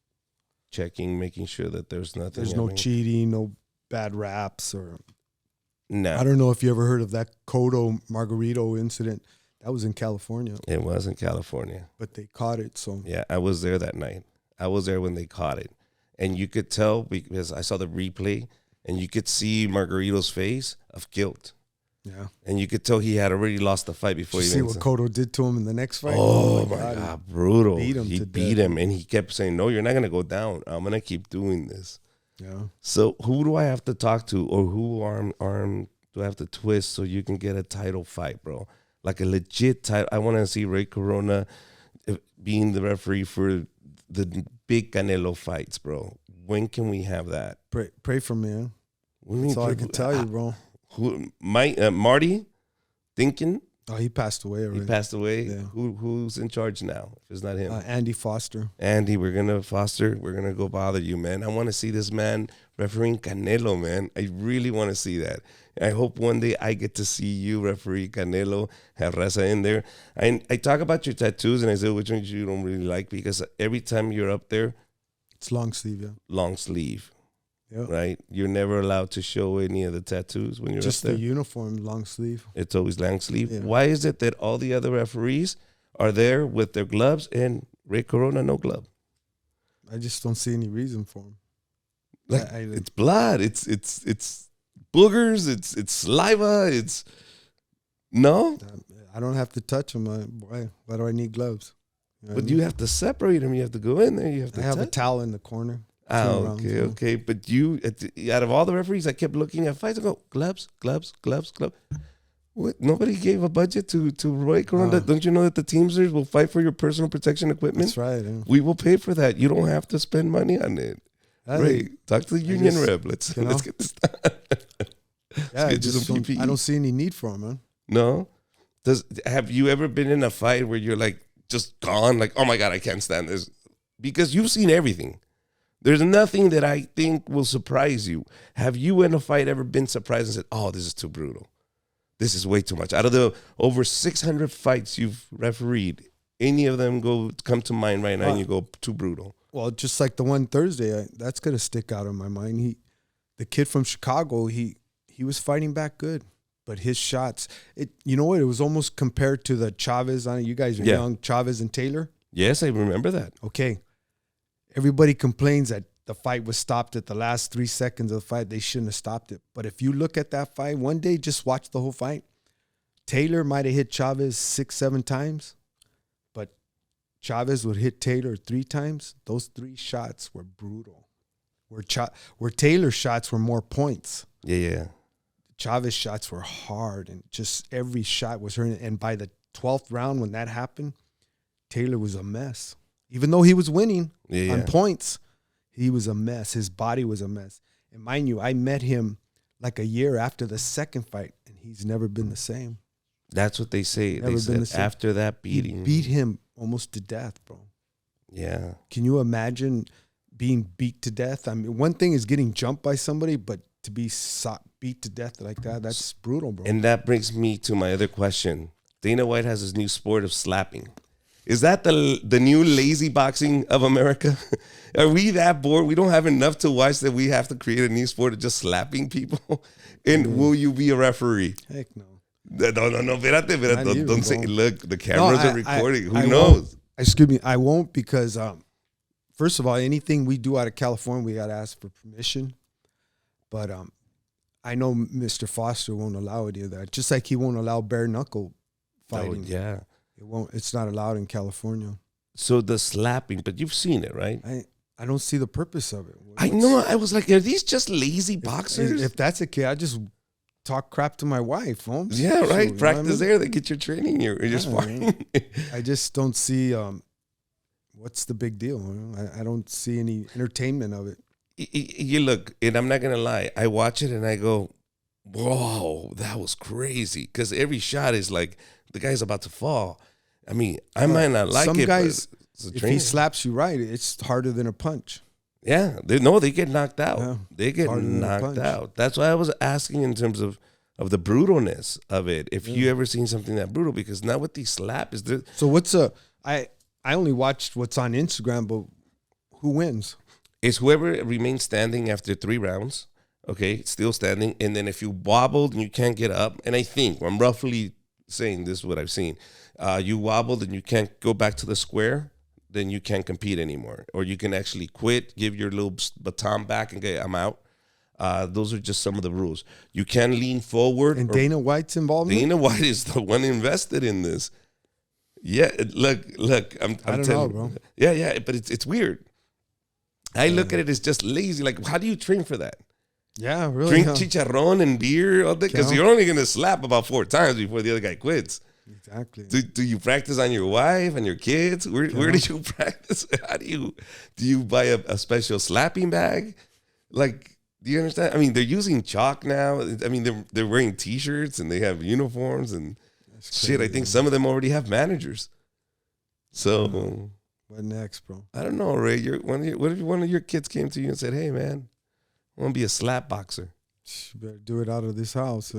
Checking, making sure that there's nothing. There's no cheating, no bad raps or... No. I don't know if you ever heard of that Cotto Margarito incident. That was in California. It was in California. But they caught it, so... Yeah, I was there that night. I was there when they caught it. And you could tell, because I saw the replay, and you could see Margarito's face of guilt. Yeah. And you could tell he had already lost the fight before. Did you see what Cotto did to him in the next fight? Oh my God, brutal. He beat him, and he kept saying, no, you're not going to go down. I'm going to keep doing this. Yeah. So who do I have to talk to, or who arm do I have to twist so you can get a title fight, bro? Like a legit title. I want to see Ray Corona being the referee for the big Canelo fights, bro. When can we have that? Pray for me, man. That's all I can tell you, bro. Marty Dinkin? Oh, he passed away already. He passed away? Yeah. Who's in charge now, if it's not him? Andy Foster. Andy, we're going to go bother you, man. I want to see this man refereeing Canelo, man. I really want to see that. I hope one day I get to see you referee Canelo, have Raza in there. I talk about your tattoos, and I say which ones you don't really like, because every time you're up there... It's long sleeve, yeah. Long sleeve. Yep. Right? You're never allowed to show any of the tattoos when you're just up there. The uniform, long sleeve. It's always long sleeve. Yeah. Why is it that all the other referees are there with their gloves and Ray Corona no glove? I just don't see any reason for them. Like it's blood. It's boogers. It's saliva. It's no. I don't have to touch them. Why do I need gloves? But you have to separate them. You have to go in there. You have to. I have a towel in the corner. Okay. But you, out of all the referees, I kept looking at fights and go, gloves. What? Nobody gave a budget to Roy Corona. Don't you know that the Teamsters will fight for your personal protection equipment? That's right. Yeah. We will pay for that. You don't have to spend money on it. Ray, talk to the union rep. Let's get this done. I don't see any need for them, man. No? Have you ever been in a fight where you're like just gone? Like, oh my God, I can't stand this. Because you've seen everything. There's nothing that I think will surprise you. Have you in a fight ever been surprised and said, oh, this is too brutal? This is way too much. Out of the over 600 fights you've refereed, any of them come to mind right now and you go, too brutal? Well, just like the one Thursday, that's going to stick out in my mind. The kid from Chicago, he was fighting back good, but his shots, you know what? It was almost compared to the Chavez. You guys are young, Chavez and Taylor. Yes, I remember that. Okay. Everybody complains that the fight was stopped at the last 3 seconds of the fight. They shouldn't have stopped it. But if you look at that fight, one day, just watch the whole fight. Taylor might have hit Chavez 6-7 times, but Chavez would hit Taylor 3 times. Those 3 shots were brutal. Where Taylor's shots were more points. Yeah. Chavez shots were hard, and just every shot was hurting. And by the 12th round, when that happened, Taylor was a mess. Even though he was winning on points, he was a mess. His body was a mess. And mind you, I met him like a year after the second fight, and he's never been the same. That's what they say. Never they said after that beating. He beat him almost to death, bro. Yeah. Can you imagine being beat to death? I mean, one thing is getting jumped by somebody, but to be beat to death like that, that's brutal, bro. And that brings me to my other question. Dana White has his new sport of slapping. Is that the new lazy boxing of America? Are we that bored? We don't have enough to watch that we have to create a new sport of just slapping people? And will you be a referee? Heck no. No, espérate. Don't say, look, the cameras are recording. Who I knows? Excuse me, I won't, because first of all, anything we do out of California, we got to ask for permission. But I know Mr. Foster won't allow any of that. Just like he won't allow bare knuckle fighting. Oh, yeah. It won't. It's not allowed in California. So the slapping, but you've seen it, right? I don't see the purpose of it. I know. I was like, are these just lazy boxers? If that's the case, I just talk crap to my wife, Holmes. Yeah, right. So, practice there. They get your training. You're just fine. I just don't see what's the big deal. I don't see any entertainment of it. You look, and I'm not going to lie. I watch it and I go, whoa, that was crazy. Because every shot is like, the guy's about to fall. I mean, I might not like some it, guys, but if he slaps you right, it's harder than a punch. Yeah, they get knocked out. Yeah, they get knocked out. That's why I was asking in terms of the brutalness of it. If you ever seen something that brutal, because now with these slap is there. So I only watched what's on Instagram, but who wins? It's whoever remains standing after 3 rounds. Okay, still standing, and then if you wobbled and you can't get up, and I think I'm roughly saying this is what I've seen. You wobbled and you can't go back to the square, then you can't compete anymore. Or you can actually quit, give your little baton back and get, I'm out. Those are just some of the rules. You can lean forward. And Dana White's involved in it? Dana White is the one invested in this. Yeah, look, I don't know, bro. Yeah, but it's weird. I look at it as just lazy. Like, how do you train for that? Yeah, really. Drink chicharrón and beer all day? Because you're only going to slap about 4 times before the other guy quits. Exactly. Do you practice on your wife and your kids? Where do you practice? How do you buy a special slapping bag? Like, do you understand? I mean, they're using chalk now. I mean, they're wearing T-shirts and they have uniforms and shit. I think some of them already have managers. So what next, bro? I don't know, Ray. What if one of your kids came to you and said, "Hey, man, I want to be a slap boxer"? You better do it out of this house.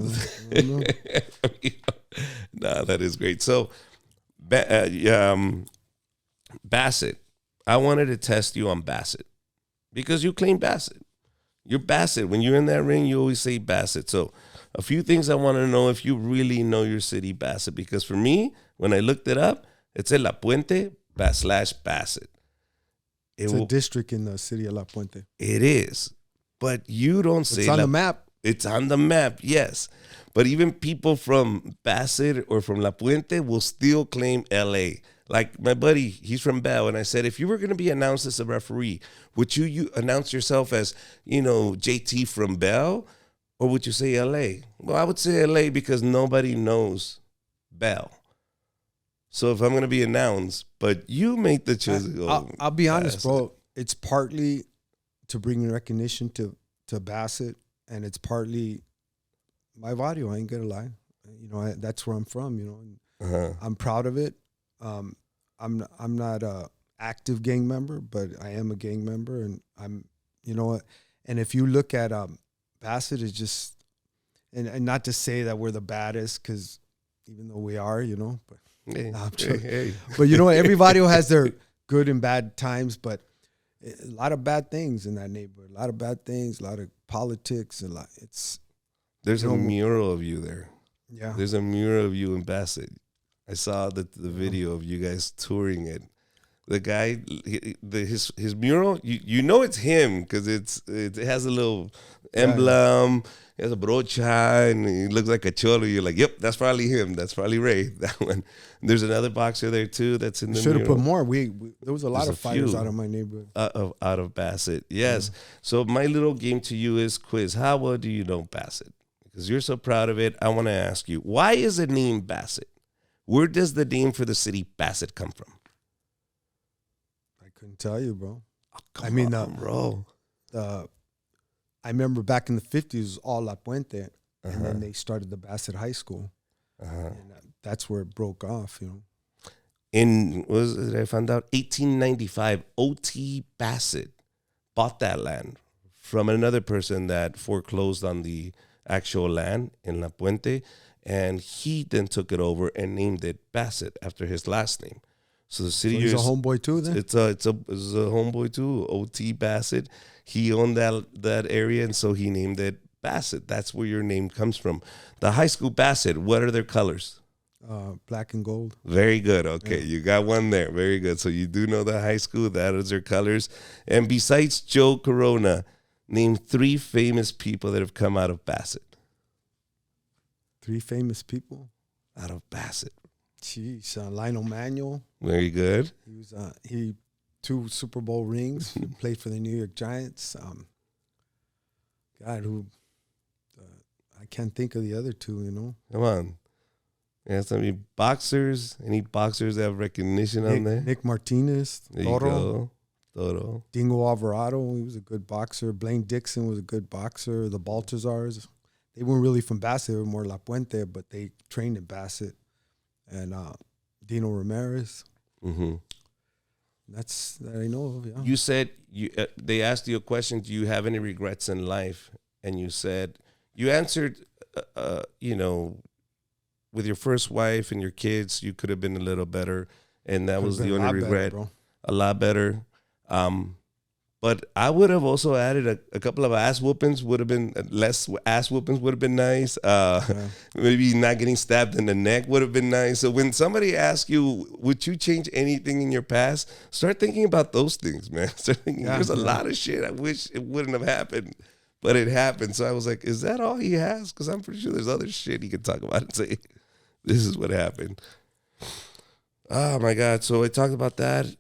Nah, that is great. So, Basset, I wanted to test you on Basset because you claim Basset. You're Basset. When you're in that ring, you always say Basset. So, a few things I want to know if you really know your city, Basset. Because for me, when I looked it up, it said La Puente / Basset. It's a district in the city of La Puente. It is. But you don't say... It's on the map. It's on the map, yes. But even people from Basset or from La Puente will still claim L.A. Like my buddy, he's from Bell, and I said, if you were going to be announced as a referee, would you announce yourself as, JT from Bell, or would you say L.A.? Well, I would say L.A. because nobody knows Bell. So if I'm going to be announced, but you make the choice. I'll be honest, bro. It's partly to bring recognition to Basset, and it's partly my audio. I ain't gonna lie. That's where I'm from. And I'm proud of it. I'm not a active gang member, but I am a gang member, and I'm, and if you look at Basset is just, and not to say that we're the baddest, because even though we are, but. Hey. But everybody has their good and bad times, but a lot of bad things in that neighborhood. A lot of bad things, a lot of politics, There's a mural of you there. Yeah. There's a mural of you in Basset. I saw the video of you guys touring it. The guy, his mural, you know it's him because it has a little emblem. He has a brocha and he looks like a cholo. You're like, yep, that's probably him. That's probably Ray. That one. There's another boxer there too. That's in the Should have mural. put more. There was a lot of fighters out of my neighborhood. Out of Basset, yes. So my little game to you is quiz. How well do you know Basset? Because you're so proud of it. I want to ask you, why is it named Basset? Where does the name for the city Basset come from? Couldn't tell you, bro. Oh, bro. I remember back in the 50s, it was all La Puente, and then they started the Basset High School. And that's where it broke off, you know. I found out 1895, O.T. Basset bought that land from another person that foreclosed on the actual land in La Puente, and he then took it over and named it Basset after his last name. So the city, he's a homeboy too. Then it's a homeboy too. O.T. Basset. He owned that area, and so he named it Basset. That's where your name comes from. The high school Basset. What are their colors? Black and gold. Very good. Okay, you got one there. Very good. So you do know the high school. That is their colors. And besides Joe Corona, name 3 famous people that have come out of Basset. 3 famous people out of Basset. Jeez, Lionel Manuel. Very good. He was 2 Super Bowl rings. He played for the New York Giants. God, I can't think of the other 2. You know. Come on. Yeah, so any boxers that have recognition on there? Nick Martinez. There you go. Toro. Dingo Alvarado. He was a good boxer. Blaine Dixon was a good boxer. The Baltazars. They weren't really from Basset. They were more La Puente, but they trained in Basset. And Dino Ramirez. Mm-hmm. That's that I know of. Yeah. You said they asked you a question. Do you have any regrets in life? And you said you answered. With your first wife and your kids, you could have been a little better, and that was the only regret. A lot better. But I would have also added a couple of ass whoopings. Would have been less ass whoopings. Would have been nice. Maybe not getting stabbed in the neck would have been nice. So when somebody asks you, would you change anything in your past? Start thinking about those things, man. Start thinking, there's a lot of shit I wish it wouldn't have happened, but it happened. So I was like, is that all he has? Because I'm pretty sure there's other shit he could talk about and say, this is what happened. Oh my God. So I talked about that.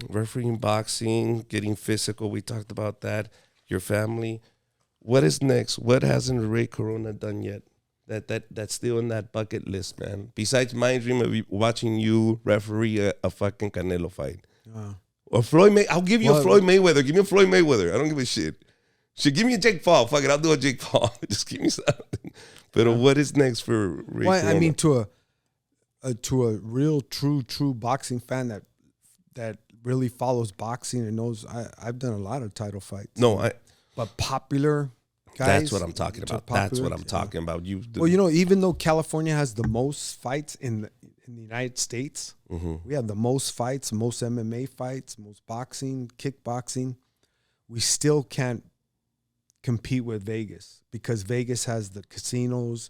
Refereeing boxing, getting physical. We talked about that. Your family. What is next? What hasn't Ray Corona done yet? That's still in that bucket list, man. Besides my dream of watching you referee a fucking Canelo fight. Or Floyd I'll give you a Floyd Mayweather. Give me a Floyd Mayweather. I don't give a shit. Give me a Jake Paul. Fuck it. I'll do a Jake Paul. Just give me something. But what is next for Ray Corona? I mean, to a real true boxing fan that really follows boxing and knows, I've done a lot of title fights. But popular guys. That's what I'm talking about. That's what I'm talking about. Well, even though California has the most fights in the United States, we have the most fights, most MMA fights, most boxing, kickboxing. We still can't compete with Vegas because Vegas has the casinos.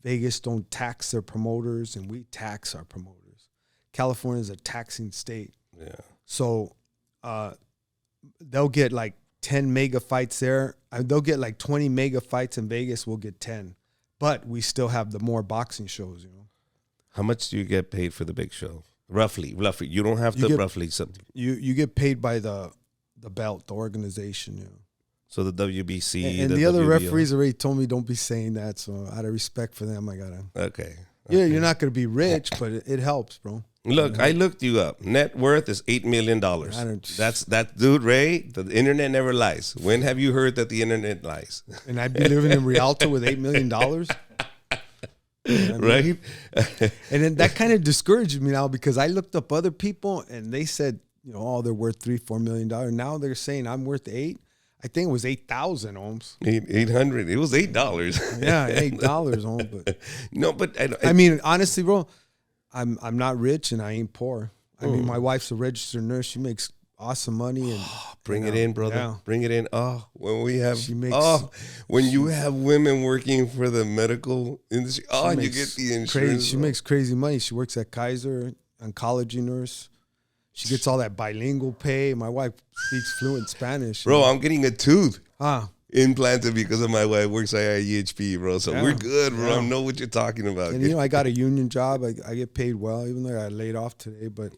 Vegas don't tax their promoters, and we tax our promoters. California is a taxing state. Yeah. So they'll get like 10 mega fights there. They'll get like 20 mega fights in Vegas. We'll get 10. But we still have the more boxing shows, How much do you get paid for the big show? Roughly. You don't have to roughly. You get paid by the belt, the organization, So the WBC. And the other referees already told me don't be saying that. So out of respect for them, I got to. Okay. Yeah, you're not going to be rich, but it helps, bro. Look, I looked you up. Net worth is $8 million. That's that dude, Ray. The internet never lies. When have you heard that the internet lies? And I'd be living in Rialto with $8 million. Right? And then that kind of discourages me now because I looked up other people and they said, they're worth $3-4 million. Now they're saying I'm worth $8. I think it was 8,000 ohms. 800. It was $8. Yeah, $8 ohms. But no, but I mean, honestly, bro, I'm not rich and I ain't poor. I mean, my wife's a registered nurse. She makes awesome money and bring it in, brother. Yeah. Bring it in. When you have women working for the medical industry, you get the insurance. She makes crazy money. She works at Kaiser oncology nurse. She gets all that bilingual pay. My wife speaks fluent Spanish. Bro, I'm getting a tooth implanted because of my wife works at IEHP, bro. So we're good, bro. I know what you're talking about. And, I got a union job. I get paid well, even though I got laid off today. But,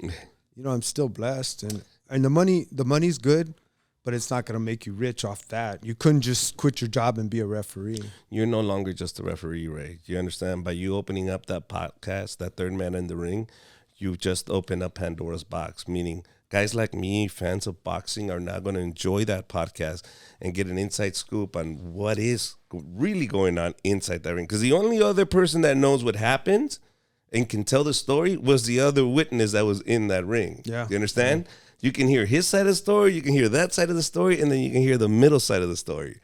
I'm still blessed. And the money's good, but it's not going to make you rich off that. You couldn't just quit your job and be a referee. You're no longer just a referee, Ray. You understand? By you opening up that podcast, that Third Man in the Ring, you just open up Pandora's box, meaning guys like me, fans of boxing, are now going to enjoy that podcast and get an inside scoop on what is really going on inside that ring. Because the only other person that knows what happens and can tell the story was the other witness that was in that ring. Yeah. You understand? Yeah. You can hear his side of the story, you can hear that side of the story, and then you can hear the middle side of the story.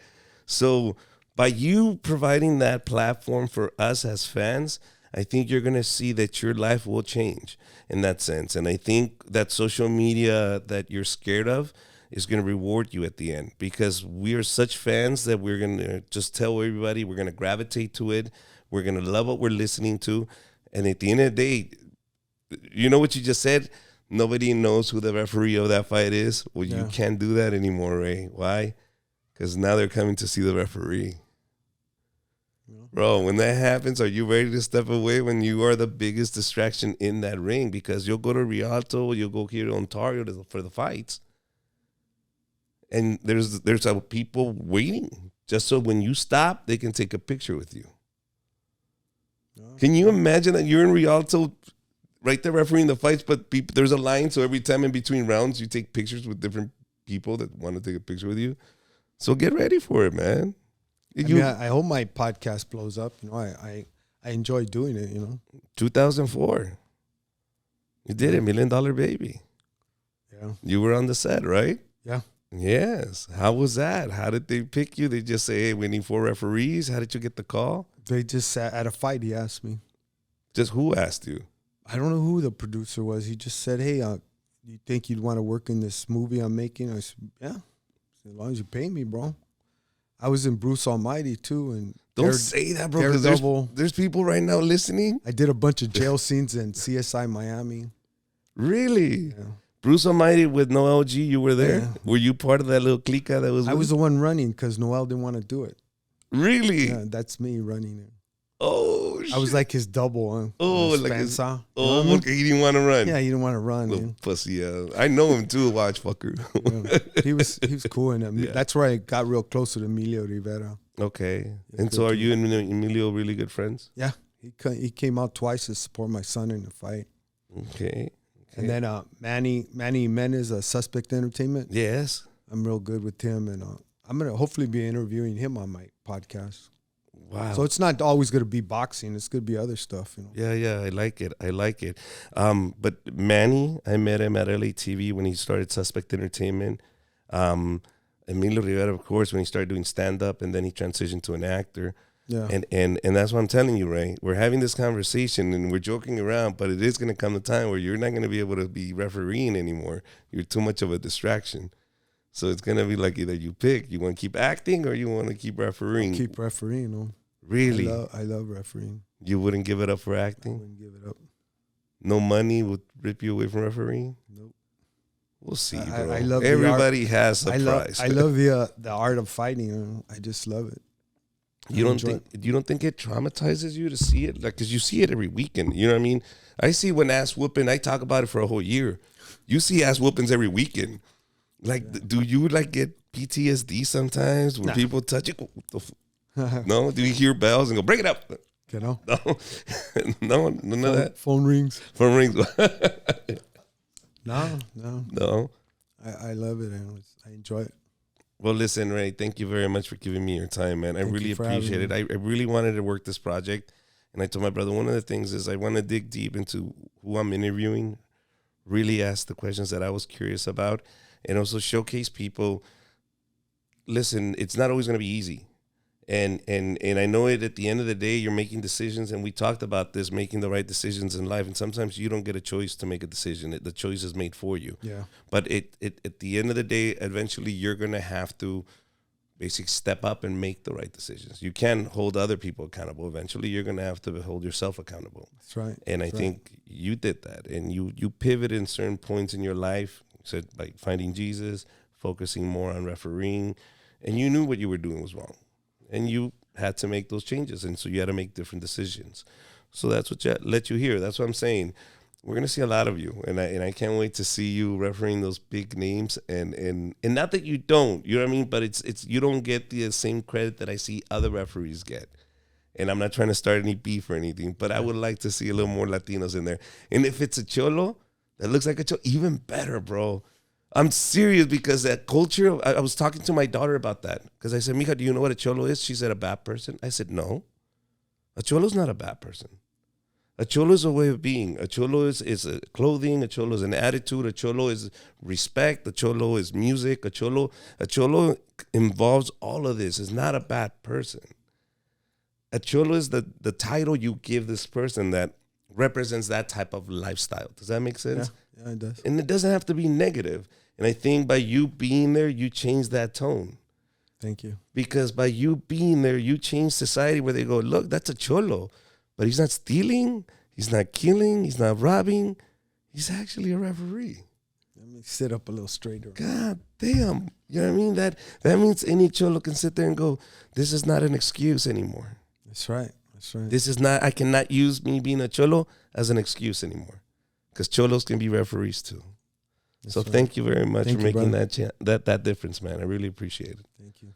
So by you providing that platform for us as fans, I think you're going to see that your life will change in that sense. And I think that social media that you're scared of is going to reward you at the end, because we are such fans that we're going to just tell everybody, we're going to gravitate to it. We're going to love what we're listening to. And at the end of the day, you know what you just said? Nobody knows who the referee of that fight is. Well, you can't do that anymore, Ray. Why? Because now they're coming to see the referee. Bro, when that happens, are you ready to step away when you are the biggest distraction in that ring? Because you'll go to Rialto, you'll go here to Ontario for the fights. And there's people waiting just so when you stop, they can take a picture with you. Can you imagine that you're in Rialto, right there refereeing the fights, but there's a line, so every time in between rounds, you take pictures with different people that want to take a picture with you. So get ready for it, man. I hope my podcast blows up. I enjoy doing it, 2004. You did it, $1 Million Baby. Yeah. You were on the set, right? Yeah. Yes. How was that? How did they pick you? They just say, hey, we need 4 referees. How did you get the call? They just sat at a fight. He asked me. Just who asked you? I don't know who the producer was. He just said, hey, you think you'd want to work in this movie I'm making? I said, yeah. As long as you pay me, bro. I was in Bruce Almighty, too. And don't say that, bro, because there's people right now listening. I did a bunch of jail scenes in CSI Miami. Really? Yeah. Bruce Almighty with Noel G, you were there? Yeah. Were you part of that little clique that was? I was the one running because Noel didn't want to do it. Really? Yeah, that's me running it. Oh, shit. I was like his double. Like his, okay, he didn't want to run. Yeah, he didn't want to run. Little pussy. I know him too. Watch fucker. Yeah. He was cool, and that's where I got real close to Emilio Rivera. Okay, and so are you and Emilio really good friends? Yeah, he came out twice to support my son in the fight. Okay. And then Manny Jimenez, Suspect Entertainment. Yes, I'm real good with him, and I'm gonna hopefully be interviewing him on my podcast. Wow. So it's not always going to be boxing. It's going to be other stuff, Yeah, I like it. But Manny, I met him at LA TV when he started Suspect Entertainment. Emilio Rivera, of course, when he started doing stand-up, and then he transitioned to an actor. Yeah. And that's what I'm telling you, Ray. We're having this conversation, and we're joking around, but it is going to come the time where you're not going to be able to be refereeing anymore. You're too much of a distraction. So it's going to be like either you pick, you want to keep acting or you want to keep refereeing. Keep refereeing. Really? I love refereeing. You wouldn't give it up for acting? I wouldn't give it up. No money would rip you away from refereeing? Nope. We'll see, bro. I love everybody has a price. I love the art of fighting. I just love it. You don't think it traumatizes you to see it? Like, because you see it every weekend. You know what I mean? I see when ass whooping, I talk about it for a whole year. You see ass whoopings every weekend. Like, do you get PTSD sometimes when people touch it? No? Do you hear bells and go, break it up? No. No, none of that? Phone rings. No. I love it. I enjoy it. Well, listen, Ray, thank you very much for giving me your time, man. I really appreciate it. I really wanted to work this project. And I told my brother, one of the things is I want to dig deep into who I'm interviewing, really ask the questions that I was curious about, and also showcase people. Listen, it's not always going to be easy. And I know it at the end of the day, you're making decisions, and we talked about this, making the right decisions in life, and sometimes you don't get a choice to make a decision. The choice is made for you. Yeah. But it at the end of the day, eventually you're going to have to basically step up and make the right decisions. You can't hold other people accountable. Eventually, you're going to have to hold yourself accountable. That's right. And I think you did that. And you pivoted in certain points in your life. You said, like, finding Jesus, focusing more on refereeing. And you knew what you were doing was wrong. And you had to make those changes. And so you had to make different decisions. So that's what let you hear. That's what I'm saying. We're gonna see a lot of you, and I can't wait to see you refereeing those big names. And not that you don't, you know what I mean, but it's you don't get the same credit that I see other referees get. And I'm not trying to start any beef or anything, but I would like to see a little more Latinos in there. And if it's a cholo that looks like a cholo, even better, bro. I'm serious, because that culture. I was talking to my daughter about that, because I said, "Mija, do you know what a cholo is?" She said, "A bad person." I said, "No, a cholo's not a bad person. A cholo is a way of being. A cholo is a clothing. A cholo is an attitude. A cholo is respect. A cholo is music. A cholo involves all of this. It's not a bad person. A cholo is the title you give this person that represents that type of lifestyle. Does that make sense? Yeah, it does. And it doesn't have to be negative. And I think by you being there, you change that tone. Thank you. Because by you being there, you change society where they go, look, that's a cholo. But he's not stealing, he's not killing, he's not robbing. He's actually a referee. Let me sit up a little straighter. God damn. You know what I mean? That means any cholo can sit there and go, this is not an excuse anymore. That's right. That's right. This is not, I cannot use me being a cholo as an excuse anymore. Because cholos can be referees too. That's so right. Thank you very much for making that difference, man. I really appreciate it. Thank you.